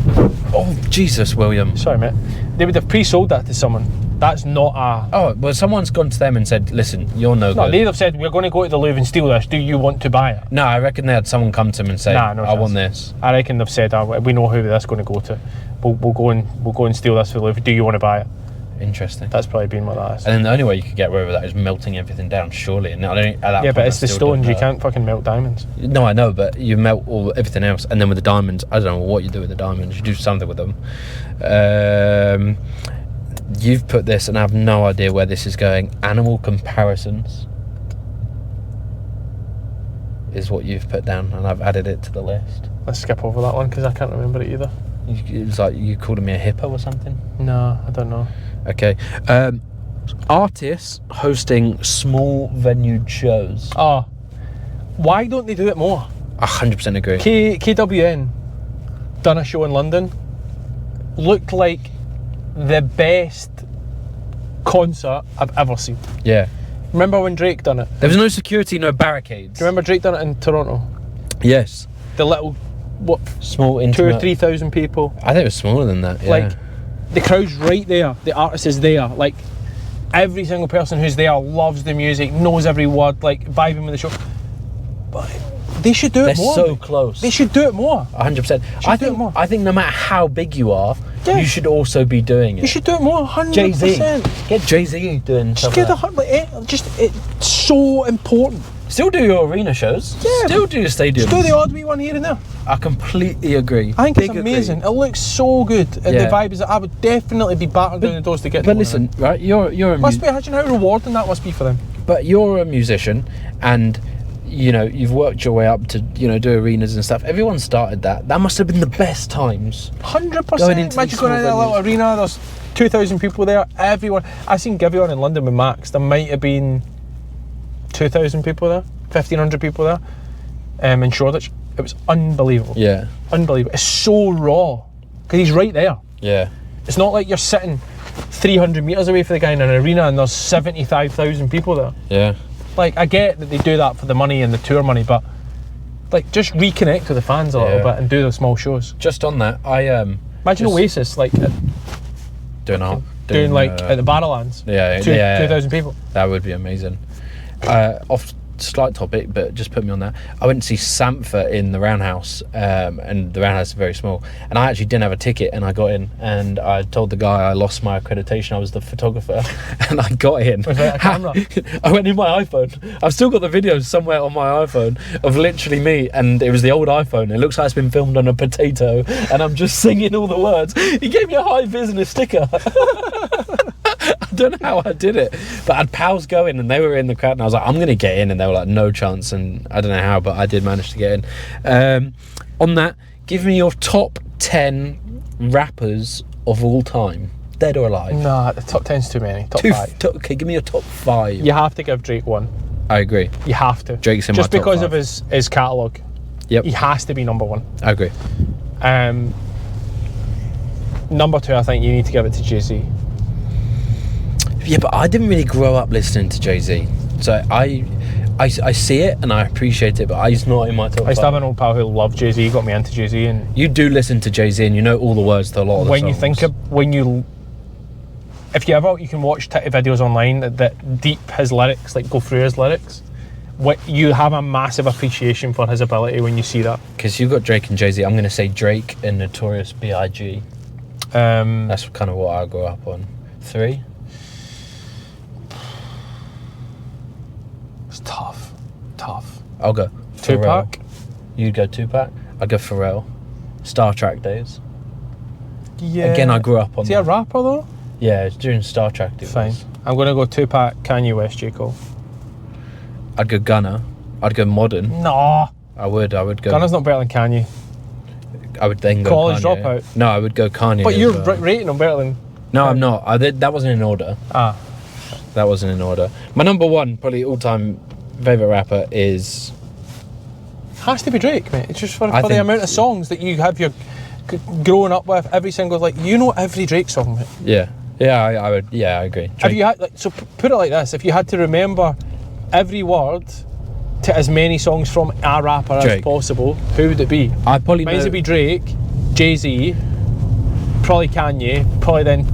Speaker 4: Oh, Jesus, William.
Speaker 1: Sorry, mate. They would have pre-sold that to someone. That's not a...
Speaker 4: Oh, well, someone's gone to them and said, listen, you're no good.
Speaker 1: No, they'd have said, we're going to go to the Louvre and steal this. Do you want to buy it?
Speaker 4: No, I reckon they had someone come to them and say, I want this.
Speaker 1: I reckon they've said, we know who that's going to go to. We'll go and steal this for the Louvre. Do you want to buy it?
Speaker 2: Interesting.
Speaker 1: That's probably been what that is.
Speaker 2: And then the only way you could get away with that is melting everything down, surely. And I don't, at that
Speaker 1: Yeah,
Speaker 2: point,
Speaker 1: but
Speaker 2: I
Speaker 1: it's the
Speaker 2: still don't
Speaker 1: stones. You
Speaker 2: know.
Speaker 1: can't fucking melt diamonds.
Speaker 2: No, I know, but you melt everything else, and then with the diamonds, I don't know what you do with the diamonds. You do something with them. You've put this, and I have no idea where this is going. Animal comparisons is what you've put down, and I've added it to the list.
Speaker 1: Let's skip over that one because I can't remember it either.
Speaker 2: It was like you called me a hippo or something.
Speaker 1: No, I don't know.
Speaker 2: Okay. Artists hosting small venue shows.
Speaker 1: Oh, why don't they do it more?
Speaker 2: 100% agree.
Speaker 1: KWN done a show in London. Looked like the best concert I've ever seen.
Speaker 2: Yeah.
Speaker 1: Remember when Drake done it?
Speaker 2: There was no security, no barricades.
Speaker 1: Do you remember Drake done it in Toronto?
Speaker 2: Yes.
Speaker 1: The little, what,
Speaker 2: Small,
Speaker 1: 2,000
Speaker 2: intimate.
Speaker 1: or 3,000 people.
Speaker 2: I think it was smaller than that. Yeah.
Speaker 1: Like, the crowd's right there. The artist is there. Like, every single person who's there loves the music, knows every word, like, vibing with the show. But they should do it
Speaker 2: they're
Speaker 1: more.
Speaker 2: so close.
Speaker 1: They should do it more.
Speaker 2: 100%. I think no matter how big you are,
Speaker 1: Yeah.
Speaker 2: you should also be doing it.
Speaker 1: You should do it more. 100%.
Speaker 2: Jay-Z. Get Jay-Z doing
Speaker 1: Just
Speaker 2: stuff
Speaker 1: get
Speaker 2: like
Speaker 1: the
Speaker 2: that.
Speaker 1: it's so important.
Speaker 2: Still do your arena shows.
Speaker 1: Yeah.
Speaker 2: Still do your stadiums.
Speaker 1: Just do the odd wee one here and there.
Speaker 2: I completely agree.
Speaker 1: I think
Speaker 2: Big
Speaker 1: it's amazing.
Speaker 2: agree.
Speaker 1: It looks so good, and
Speaker 2: Yeah.
Speaker 1: the vibe is that I would definitely be battering down the doors to get.
Speaker 2: But
Speaker 1: to
Speaker 2: listen, right? You're a
Speaker 1: imagine how rewarding that must be for them.
Speaker 2: but you're a musician, and you know you've worked your way up to do arenas and stuff. Everyone started that. That must have been the best times.
Speaker 1: 100%.
Speaker 2: Going into
Speaker 1: Imagine
Speaker 2: these
Speaker 1: going into a
Speaker 2: small
Speaker 1: little
Speaker 2: venues.
Speaker 1: arena. There's 2,000 people there. Everyone. I seen Give You One in London with Max. There might have been 2,000 people there, 1,500 people there. In Shoreditch, it was unbelievable.
Speaker 2: Yeah.
Speaker 1: Unbelievable. It's so raw because he's right there.
Speaker 2: Yeah.
Speaker 1: It's not like you're sitting 300 metres away from the guy in an arena and there's 75,000 people there.
Speaker 2: Yeah.
Speaker 1: Like, I get that they do that for the money and the tour money, but like, just reconnect with the fans a little
Speaker 2: Yeah.
Speaker 1: bit and do the small shows.
Speaker 2: Just on that, I
Speaker 1: Imagine
Speaker 2: just
Speaker 1: Oasis like
Speaker 2: doing
Speaker 1: like at the Barrowlands.
Speaker 2: yeah,
Speaker 1: 2,000 people.
Speaker 2: That would be amazing. Off slight topic, but just put me on that. I went to see Sampha in the Roundhouse, and the Roundhouse is very small. And I actually didn't have a ticket, and I got in. And I told the guy I lost my accreditation. I was the photographer, and I got in.
Speaker 1: Was that a camera?
Speaker 2: I went in my iPhone. I've still got the videos somewhere on my iPhone of literally me, and it was the old iPhone. It looks like it's been filmed on a potato, and I'm just singing all the words. He gave me a high vis and a sticker. I don't know how I did it, but I had pals going and they were in the crowd, and I was like, I'm going to get in, and they were like, no chance, and I don't know how, but I did manage to get in. On that, give me your top 10 rappers of all time, dead or alive.
Speaker 1: Nah, the top 10's too many. Top 5.
Speaker 2: Okay, give me your top 5.
Speaker 1: You have to give Drake one.
Speaker 2: I agree.
Speaker 1: You have to.
Speaker 2: Drake's in
Speaker 1: just
Speaker 2: my top
Speaker 1: because
Speaker 2: 5.
Speaker 1: of his catalogue.
Speaker 2: Yep.
Speaker 1: He has to be number one.
Speaker 2: I agree.
Speaker 1: Number 2, I think you need to give it to Jay-Z.
Speaker 2: Yeah, but I didn't really grow up listening to Jay-Z, so I see it and I appreciate it, but he's not in my top 5.
Speaker 1: I used to have an old pal who loved Jay-Z. He got me into Jay-Z, and
Speaker 2: You do listen to Jay-Z and you know all the words to a lot of the
Speaker 1: when
Speaker 2: songs.
Speaker 1: you think of if you ever, you can watch videos online that deep his lyrics, like go through his lyrics. What you have a massive appreciation for his ability when you see that.
Speaker 2: Because you've got Drake and Jay-Z, I'm going to say Drake and Notorious B.I.G. That's kind of what I grew up on. 3?
Speaker 1: It's tough.
Speaker 2: I'll go
Speaker 1: Tupac.
Speaker 2: Pharrell. You'd go Tupac. I'd go Pharrell. Star Trek days.
Speaker 1: Yeah.
Speaker 2: Again, I grew up on
Speaker 1: Is he a
Speaker 2: that.
Speaker 1: rapper though?
Speaker 2: Yeah, it's during Star Trek. It
Speaker 1: Fine.
Speaker 2: was.
Speaker 1: I'm gonna go Tupac, Kanye West, J. Cole.
Speaker 2: I'd go Gunna. I'd go Modern.
Speaker 1: No.
Speaker 2: I would go.
Speaker 1: Gunna's not better than Kanye.
Speaker 2: I would then go
Speaker 1: College
Speaker 2: Kanye.
Speaker 1: Dropout.
Speaker 2: No, I would go Kanye.
Speaker 1: But
Speaker 2: as
Speaker 1: you're
Speaker 2: well.
Speaker 1: rating him better than.
Speaker 2: No, I'm not. That wasn't in order. That wasn't in order. My number 1, probably all-time favourite rapper is...
Speaker 1: Has to be Drake, mate. It's just for the
Speaker 2: think-
Speaker 1: amount of songs that you have growing up with. Every single, like, you know every Drake song, mate.
Speaker 2: Yeah. Yeah, I would. Yeah, I agree.
Speaker 1: Have you had, like, so put it like this: if you had to remember every word to as many songs from a rapper as
Speaker 2: Drake.
Speaker 1: possible, who would it be?
Speaker 2: I'd probably
Speaker 1: Mine's
Speaker 2: know...
Speaker 1: would be Drake, Jay-Z, probably Kanye, probably then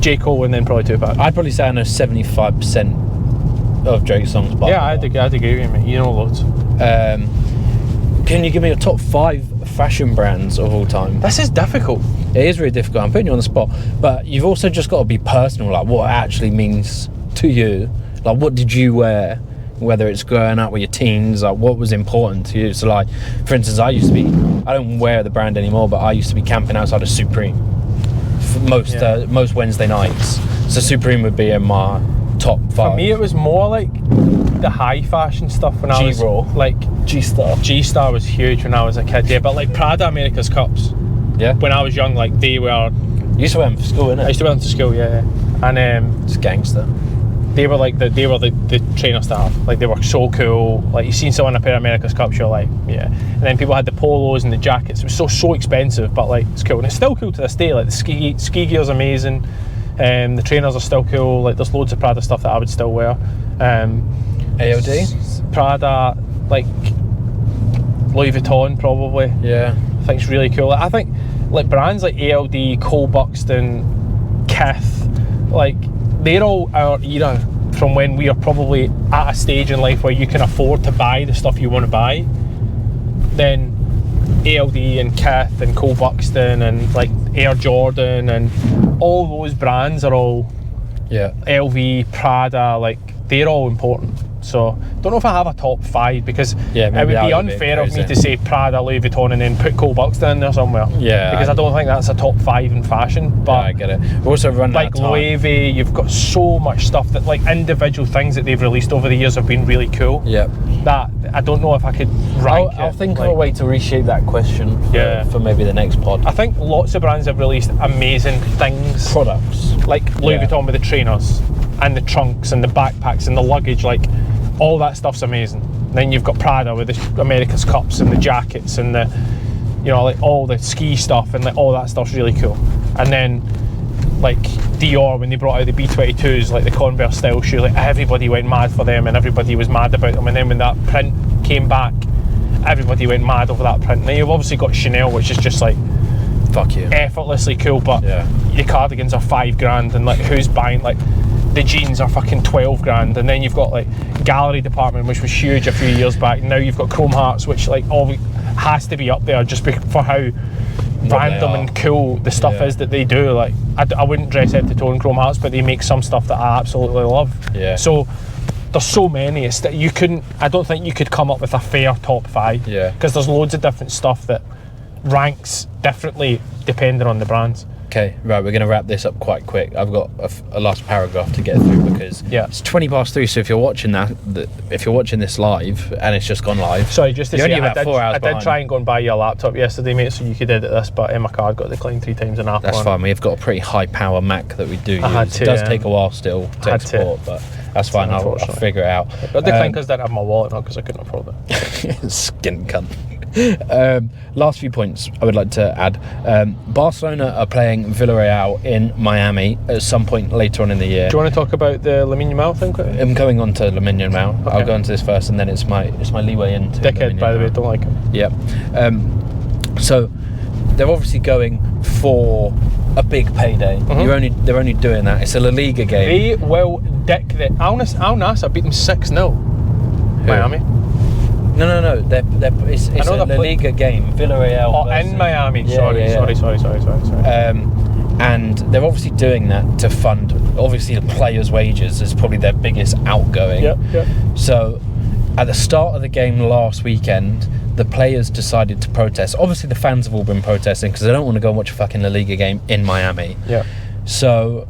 Speaker 1: J. Cole, and then probably Tupac.
Speaker 2: I'd probably say I know 75% of Drake's songs. By
Speaker 1: Yeah, I'd agree with you, mate. You know loads.
Speaker 4: Can you give me your top 5 fashion brands of all time?
Speaker 1: This is difficult.
Speaker 4: It is really difficult. I'm putting you on the spot, but you've also just got to be personal, like what it actually means to you. Like, what did you wear? Whether it's growing up with your teens, like what was important to you. So, like, for instance, I don't wear the brand anymore, but I used to be camping outside of Supreme for most Wednesday nights. So Supreme would be in my top 5.
Speaker 1: For me, it was more like the high fashion stuff when I was like
Speaker 4: G-Star.
Speaker 1: G-Star was huge when I was a kid, yeah. But like Prada America's Cups,
Speaker 4: Yeah.
Speaker 1: when I was young, like they were.
Speaker 4: You used to wear them for school, innit?
Speaker 1: I used to wear them to school, yeah. And
Speaker 4: It's gangster.
Speaker 1: they were like the trainer staff. Like they were so cool. Like you seen someone in a pair of America's Cups, you're like, yeah. And then people had the polos and the jackets. It was so expensive, but like it's cool, and it's still cool to this day. Like the ski gear's amazing. The trainers are still cool. Like there's loads of Prada stuff that I would still wear.
Speaker 4: AOD?
Speaker 1: Prada, like Louis Vuitton probably.
Speaker 4: Yeah.
Speaker 1: I think it's really cool. I think like brands like ALD, Cole Buxton, Kith, like they're all our era from when we are probably at a stage in life where you can afford to buy the stuff you want to buy. Then ALD and Kith and Cole Buxton and like Air Jordan and all those brands are all LV, Prada, like they're all important. So don't know if I have a top 5 because it would be unfair of me to say Prada, Louis Vuitton and then put Cole Buxton in there somewhere.
Speaker 4: Yeah.
Speaker 1: Because I don't think that's a top 5 in fashion. But
Speaker 4: I get it. We're also running
Speaker 1: like
Speaker 4: out of time.
Speaker 1: Loewe, you've got so much stuff that like individual things that they've released over the years have been really cool.
Speaker 4: Yeah.
Speaker 1: That I don't know if I could rank
Speaker 4: I'll
Speaker 1: it,
Speaker 4: think
Speaker 1: like,
Speaker 4: of a way to reshape that question for maybe the next pod.
Speaker 1: I think lots of brands have released amazing things.
Speaker 4: Products.
Speaker 1: Like Louis Vuitton with the trainers and the trunks and the backpacks and the luggage, like all that stuff's amazing. Then you've got Prada with the America's Cups and the jackets and the, you know, like all the ski stuff and like all that stuff's really cool. And then like Dior, when they brought out the B22s, like the Converse style shoe, like everybody went mad for them and everybody was mad about them. And then when that print came back, everybody went mad over that print. Now you've obviously got Chanel, which is just like
Speaker 4: fuck you,
Speaker 1: effortlessly cool, but the cardigans are $5,000 and like who's buying, like the jeans are fucking $12,000. And then you've got like Gallery Department, which was huge a few years back. Now you've got Chrome Hearts, which like has to be up there just for how random and cool the stuff is that they do. Like I wouldn't dress head to toe in Chrome Hearts, but they make some stuff that I absolutely love. So there's so many, it's that you couldn't, I don't think you could come up with a fair top 5, because there's loads of different stuff that ranks differently depending on the brands.
Speaker 4: Okay, right, we're going to wrap this up quite quick. I've got a last paragraph to get through because it's 3:20. So if you're watching if you're watching this live and it's just gone live,
Speaker 1: sorry, just to
Speaker 4: you're
Speaker 1: say,
Speaker 4: only about 4 hours
Speaker 1: I did try and go and buy you a laptop yesterday, mate, so you could edit this, but my card got declined 3 times in Apple.
Speaker 4: That's fine. We've got a pretty high power Mac that we do use. It does take a while still to export, but that's fine. I'll figure it out.
Speaker 1: I declined because I didn't have my wallet, not because I couldn't afford it.
Speaker 4: Skin cunt. Last few points I would like to add. Barcelona are playing Villarreal in Miami at some point later on in the year.
Speaker 1: Do you want to talk about the Lamine Yamal thing quickly?
Speaker 4: I'm going on to Lamine Yamal. Okay. I'll go into this first and then it's my leeway into
Speaker 1: dickhead, by the way, don't like him.
Speaker 4: Yeah. So they're obviously going for a big payday. They're only doing that. It's a La Liga game.
Speaker 1: They will dick the Al Nassr beat them 6-0. Miami.
Speaker 4: No. It's a La Liga game. Villarreal.
Speaker 1: In Miami. Sorry.
Speaker 4: And they're obviously doing that to fund, obviously, the players' wages is probably their biggest outgoing. So, at the start of the game last weekend, the players decided to protest. Obviously, the fans have all been protesting because they don't want to go and watch a fucking La Liga game in Miami. So,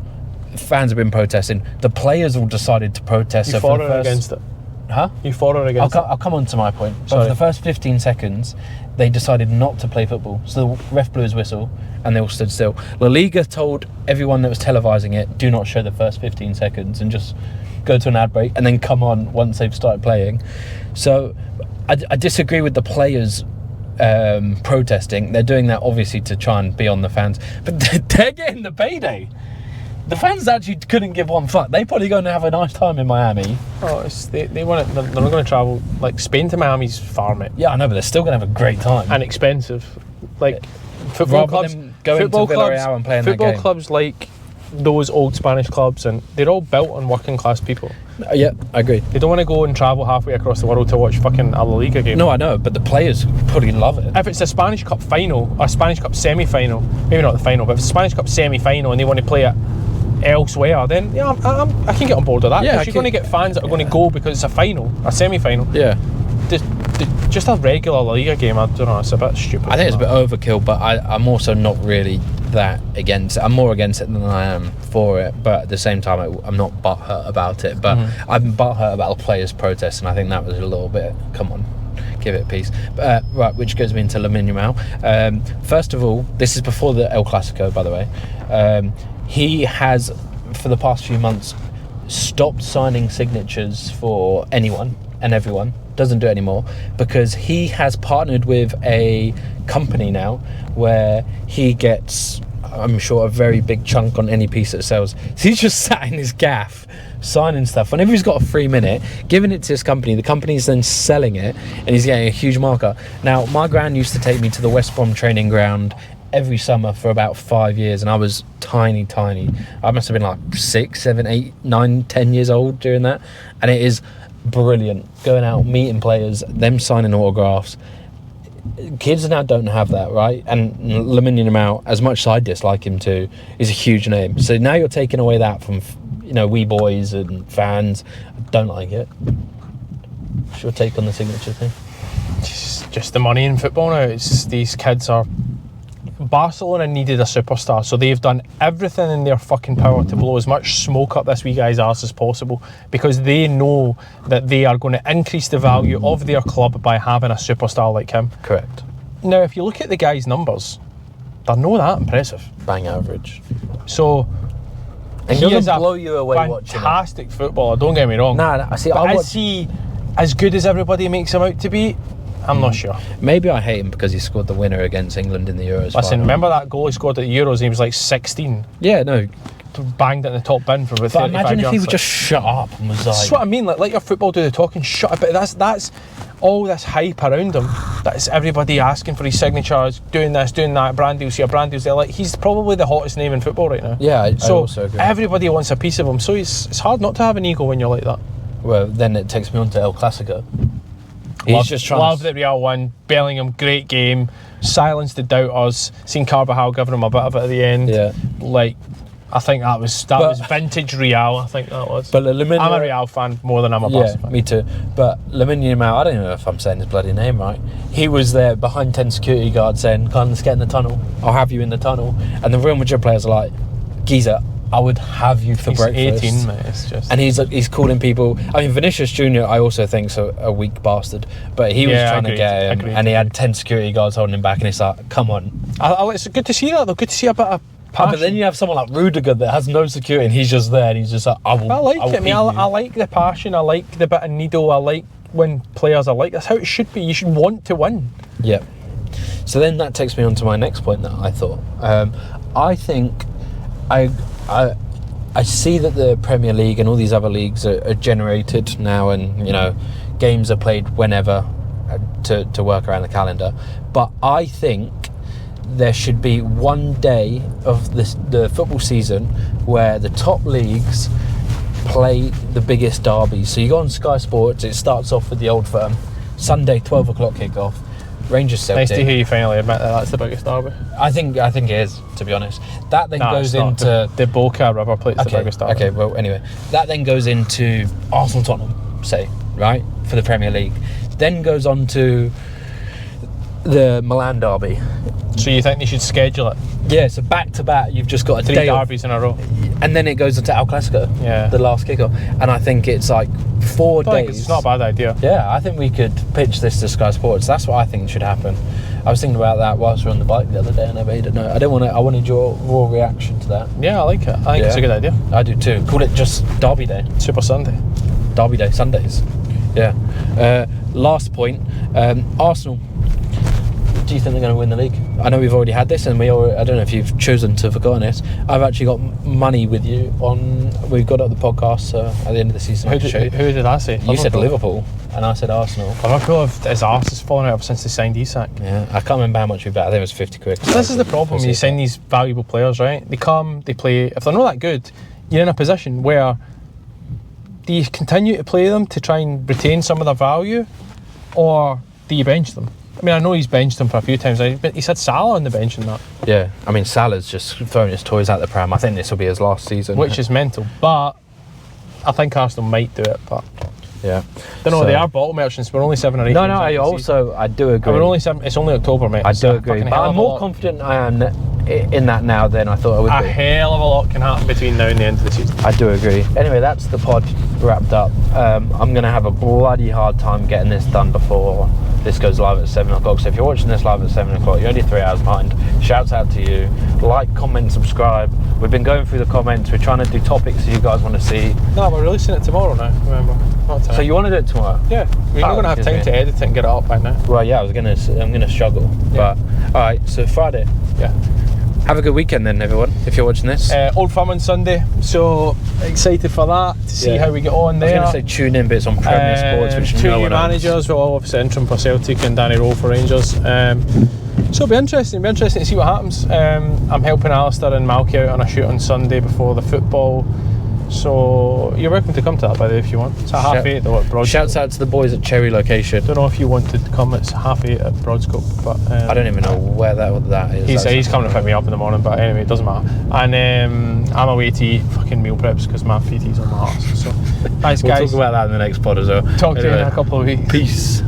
Speaker 4: fans have been protesting. The players all decided to protest.
Speaker 1: You for or against it?
Speaker 4: Huh?
Speaker 1: You for or against it?
Speaker 4: I'll come on to my point. So for the first 15 seconds, they decided not to play football. So the ref blew his whistle and they all stood still. La Liga told everyone that was televising it, do not show the first 15 seconds and just go to an ad break and then come on once they've started playing. So I disagree with the players protesting. They're doing that obviously to try and be on the fans. But they're getting the payday. The fans actually couldn't give one fuck. They're probably going to have a nice time in Miami.
Speaker 1: Oh, they want it. They're not going to travel. Like Spain to Miami's far, mate.
Speaker 4: Yeah, I know, but they're still going to have a great time.
Speaker 1: And expensive. Like football clubs,
Speaker 4: going to Villarreal and playing that game.
Speaker 1: Football clubs like those old Spanish clubs, and they're all built on working class people.
Speaker 4: Yeah, I agree.
Speaker 1: They don't want to go and travel halfway across the world to watch fucking a La Liga game.
Speaker 4: No, I know, but the players probably love it.
Speaker 1: If it's a Spanish Cup final, or a Spanish Cup semi-final, maybe not the final, but if it's a Spanish Cup semi-final and they want to play it elsewhere, then yeah, I can get on board with that.
Speaker 4: Yeah,
Speaker 1: because you're going to get fans that are going to go because it's a final, a semi-final.
Speaker 4: Yeah.
Speaker 1: Just a regular La Liga game, I don't know, it's a bit stupid.
Speaker 4: I think it's a bit overkill, but I'm also not really that against it. I'm more against it than I am for it, but at the same time I'm not butthurt about it, but I'm butthurt about the players' protest, and I think that was a little bit, come on, give it a piece. Right, which goes me into Lamine Yamal. First of all, this is before the El Clásico, by the way. He has, for the past few months, stopped signing signatures for anyone and everyone. Doesn't do it anymore because he has partnered with a company now where he gets, I'm sure, a very big chunk on any piece that sells. So he's just sat in his gaff signing stuff. Whenever he's got a free minute, giving it to his company, the company's then selling it and he's getting a huge marker. Now, my gran used to take me to the West Brom training ground every summer for about 5 years, and I was tiny. I must have been like 6, 7, 8, 9, 10 years old during that, and it is brilliant going out, meeting players, them signing autographs. Kids now don't have that, right? And Lamine Yamal, as much as I dislike him too, is a huge name. So now you're taking away that from, wee boys and fans. I don't like it. What's your take on the signature thing?
Speaker 1: Just the money in football now. It's these kids are. Barcelona needed a superstar, so they've done everything in their fucking power to blow as much smoke up this wee guy's arse as possible, because they know that they are going to increase the value of their club by having a superstar like him.
Speaker 4: Correct.
Speaker 1: Now, if you look at the guy's numbers, they're not that impressive.
Speaker 4: Bang average.
Speaker 1: So,
Speaker 4: and
Speaker 1: he is
Speaker 4: blow you away
Speaker 1: fantastic footballer, don't get me wrong.
Speaker 4: Nah, see,
Speaker 1: but is he as good as everybody makes him out to be? I'm not sure.
Speaker 4: Maybe I hate him because he scored the winner against England in the Euros.
Speaker 1: Listen, remember that goal he scored at the Euros and he was like 16?
Speaker 4: Yeah, no.
Speaker 1: Banged it in the top bin for about 35
Speaker 4: But imagine if he would
Speaker 1: yards.
Speaker 4: just shut up and was like...
Speaker 1: That's what I mean, let your football do the talking, shut up. But that's all this hype around him. That's everybody asking for his signatures, doing this, doing that, brand deals here, brand deals there. Like, he's probably the hottest name in football right now.
Speaker 4: Yeah, I
Speaker 1: so
Speaker 4: also agree.
Speaker 1: Everybody wants a piece of him, so it's hard not to have an ego when you're like that.
Speaker 4: Well, then it takes me on to El Clásico.
Speaker 1: Love that Real won. Bellingham, great game. Silenced the doubters. Seen Carvajal giving him a bit of it at the end.
Speaker 4: Yeah.
Speaker 1: Like, I think that was vintage Real. I think that was.
Speaker 4: But I'm
Speaker 1: a Real fan more than I'm a Barca fan.
Speaker 4: Me too. But Lamine Yamal, I don't even know if I'm saying his bloody name right. He was there behind 10 security guards saying, "Come, let's get in the tunnel. I'll have you in the tunnel." And the Real Madrid players are like, "Geezer, I would have you for breakfast."
Speaker 1: 18, mate. It's just...
Speaker 4: And he's calling people. I mean, Vinicius Jr. I also think's a weak bastard, but he was trying to get him, and he had 10 security guards holding him back, and it's like, come on.
Speaker 1: It's good to see that though. Good to see a bit of passion.
Speaker 4: But then you have someone like Rudiger that has no security, and he's just there, and he's just like, I like it.
Speaker 1: I like the passion. I like the bit of needle. I like when players are like. That's how it should be. You should want to win.
Speaker 4: Yeah. So then that takes me on to my next point that I thought. I think I see that the Premier League and all these other leagues are generated now, and games are played whenever to work around the calendar. But I think there should be one day of the football season where the top leagues play the biggest derbies. So you go on Sky Sports, it starts off with the Old Firm, Sunday 12 o'clock kickoff, Rangers Celtic.
Speaker 1: Nice to hear you finally admit that that's the biggest derby.
Speaker 4: I think it is, to be honest. That then goes into
Speaker 1: the Boca River Plate's the biggest derby.
Speaker 4: Okay, well, anyway, that then goes into Arsenal Tottenham, say, right, for the Premier League. Then goes on to the Milan derby.
Speaker 1: So you think they should schedule it?
Speaker 4: Yeah, so back to back, you've just got a
Speaker 1: 3
Speaker 4: day
Speaker 1: derbies in a row.
Speaker 4: And then it goes into El Clásico, the last kickoff. And I think it's like 4 days.
Speaker 1: It's not a bad idea.
Speaker 4: Yeah, I think we could pitch this to Sky Sports. That's what I think should happen. I was thinking about that whilst we were on the bike the other day, and I made a note. I wanted your raw reaction to that.
Speaker 1: Yeah, I like it. I think it's a good idea.
Speaker 4: I do too. Call it just Derby Day.
Speaker 1: Super Sunday.
Speaker 4: Derby Day, Sundays. Yeah. Last point, Arsenal. do you think they're going to win the league? I know we've already had this, and I don't know if you've chosen to have forgotten this. I've actually got money with you on. We've got up the podcast at the end of the season.
Speaker 1: Who did I say?
Speaker 4: You said Liverpool, and I said Arsenal.
Speaker 1: Liverpool, his arse has fallen out ever since they signed Isak.
Speaker 4: Yeah, I can't remember how much we bet. I think it was 50 quid.
Speaker 1: So this is the problem when you sign these valuable players, right? They come, they play. If they're not that good, you're in a position where do you continue to play them to try and retain some of their value, or do you bench them? I mean, I know he's benched them for a few times, but he's had Salah on the bench and that.
Speaker 4: Yeah, I mean, Salah's just throwing his toys out the pram. I think this will be his last season.
Speaker 1: Which is mental, but I think Arsenal might do it, but...
Speaker 4: Yeah.
Speaker 1: Don't know, they are bottle merchants. We're only 7 or 8
Speaker 4: No, I do agree.
Speaker 1: We're only 7, it's only October, mate.
Speaker 4: I do agree, but I'm more confident I am in that now than I thought I would be.
Speaker 1: A hell of a lot can happen between now and the end of the season.
Speaker 4: I do agree. Anyway, that's the pod wrapped up. I'm going to have a bloody hard time getting this done before this goes live at 7 o'clock. So if you're watching this live at 7 o'clock, you're only 3 hours behind. Shouts out to you. Like, comment, subscribe. We've been going through the comments. We're trying to do topics that you guys want to see.
Speaker 1: No, we're releasing it tomorrow now, remember. Not tonight.
Speaker 4: So you want to do it tomorrow?
Speaker 1: Yeah. We're not going to have time to edit it and get it up by now.
Speaker 4: Well, yeah, I'm going to struggle. Yeah. But, all right, so Friday.
Speaker 1: Yeah.
Speaker 4: Have a good weekend then, everyone, if you're watching this.
Speaker 1: Old Firm on Sunday, so excited for that, to see how we get on there.
Speaker 4: I was going to say tune in, but it's on Premier Sports, which
Speaker 1: two
Speaker 4: no
Speaker 1: new
Speaker 4: one
Speaker 1: managers, well, obviously interim for Celtic and Danny Rowe for Rangers. So it'll be interesting to see what happens. I'm helping Alistair and Malky out on a shoot on Sunday before the football. So you're welcome to come to that, by the way, if you want. It's at 8:30 though at Broadscope.
Speaker 4: Shouts out to the boys at Cherry Location.
Speaker 1: Don't know if you wanted to come. It's 8:30 at Broadscope, but
Speaker 4: I don't even know where that is.
Speaker 1: He's coming to pick me up in the morning, but anyway, it doesn't matter. And I'm away to eat fucking meal preps because my feeties on my arse. So thanks, guys.
Speaker 4: We'll talk about that in the next pod as well.
Speaker 1: Talk to you in a couple of weeks.
Speaker 4: Peace.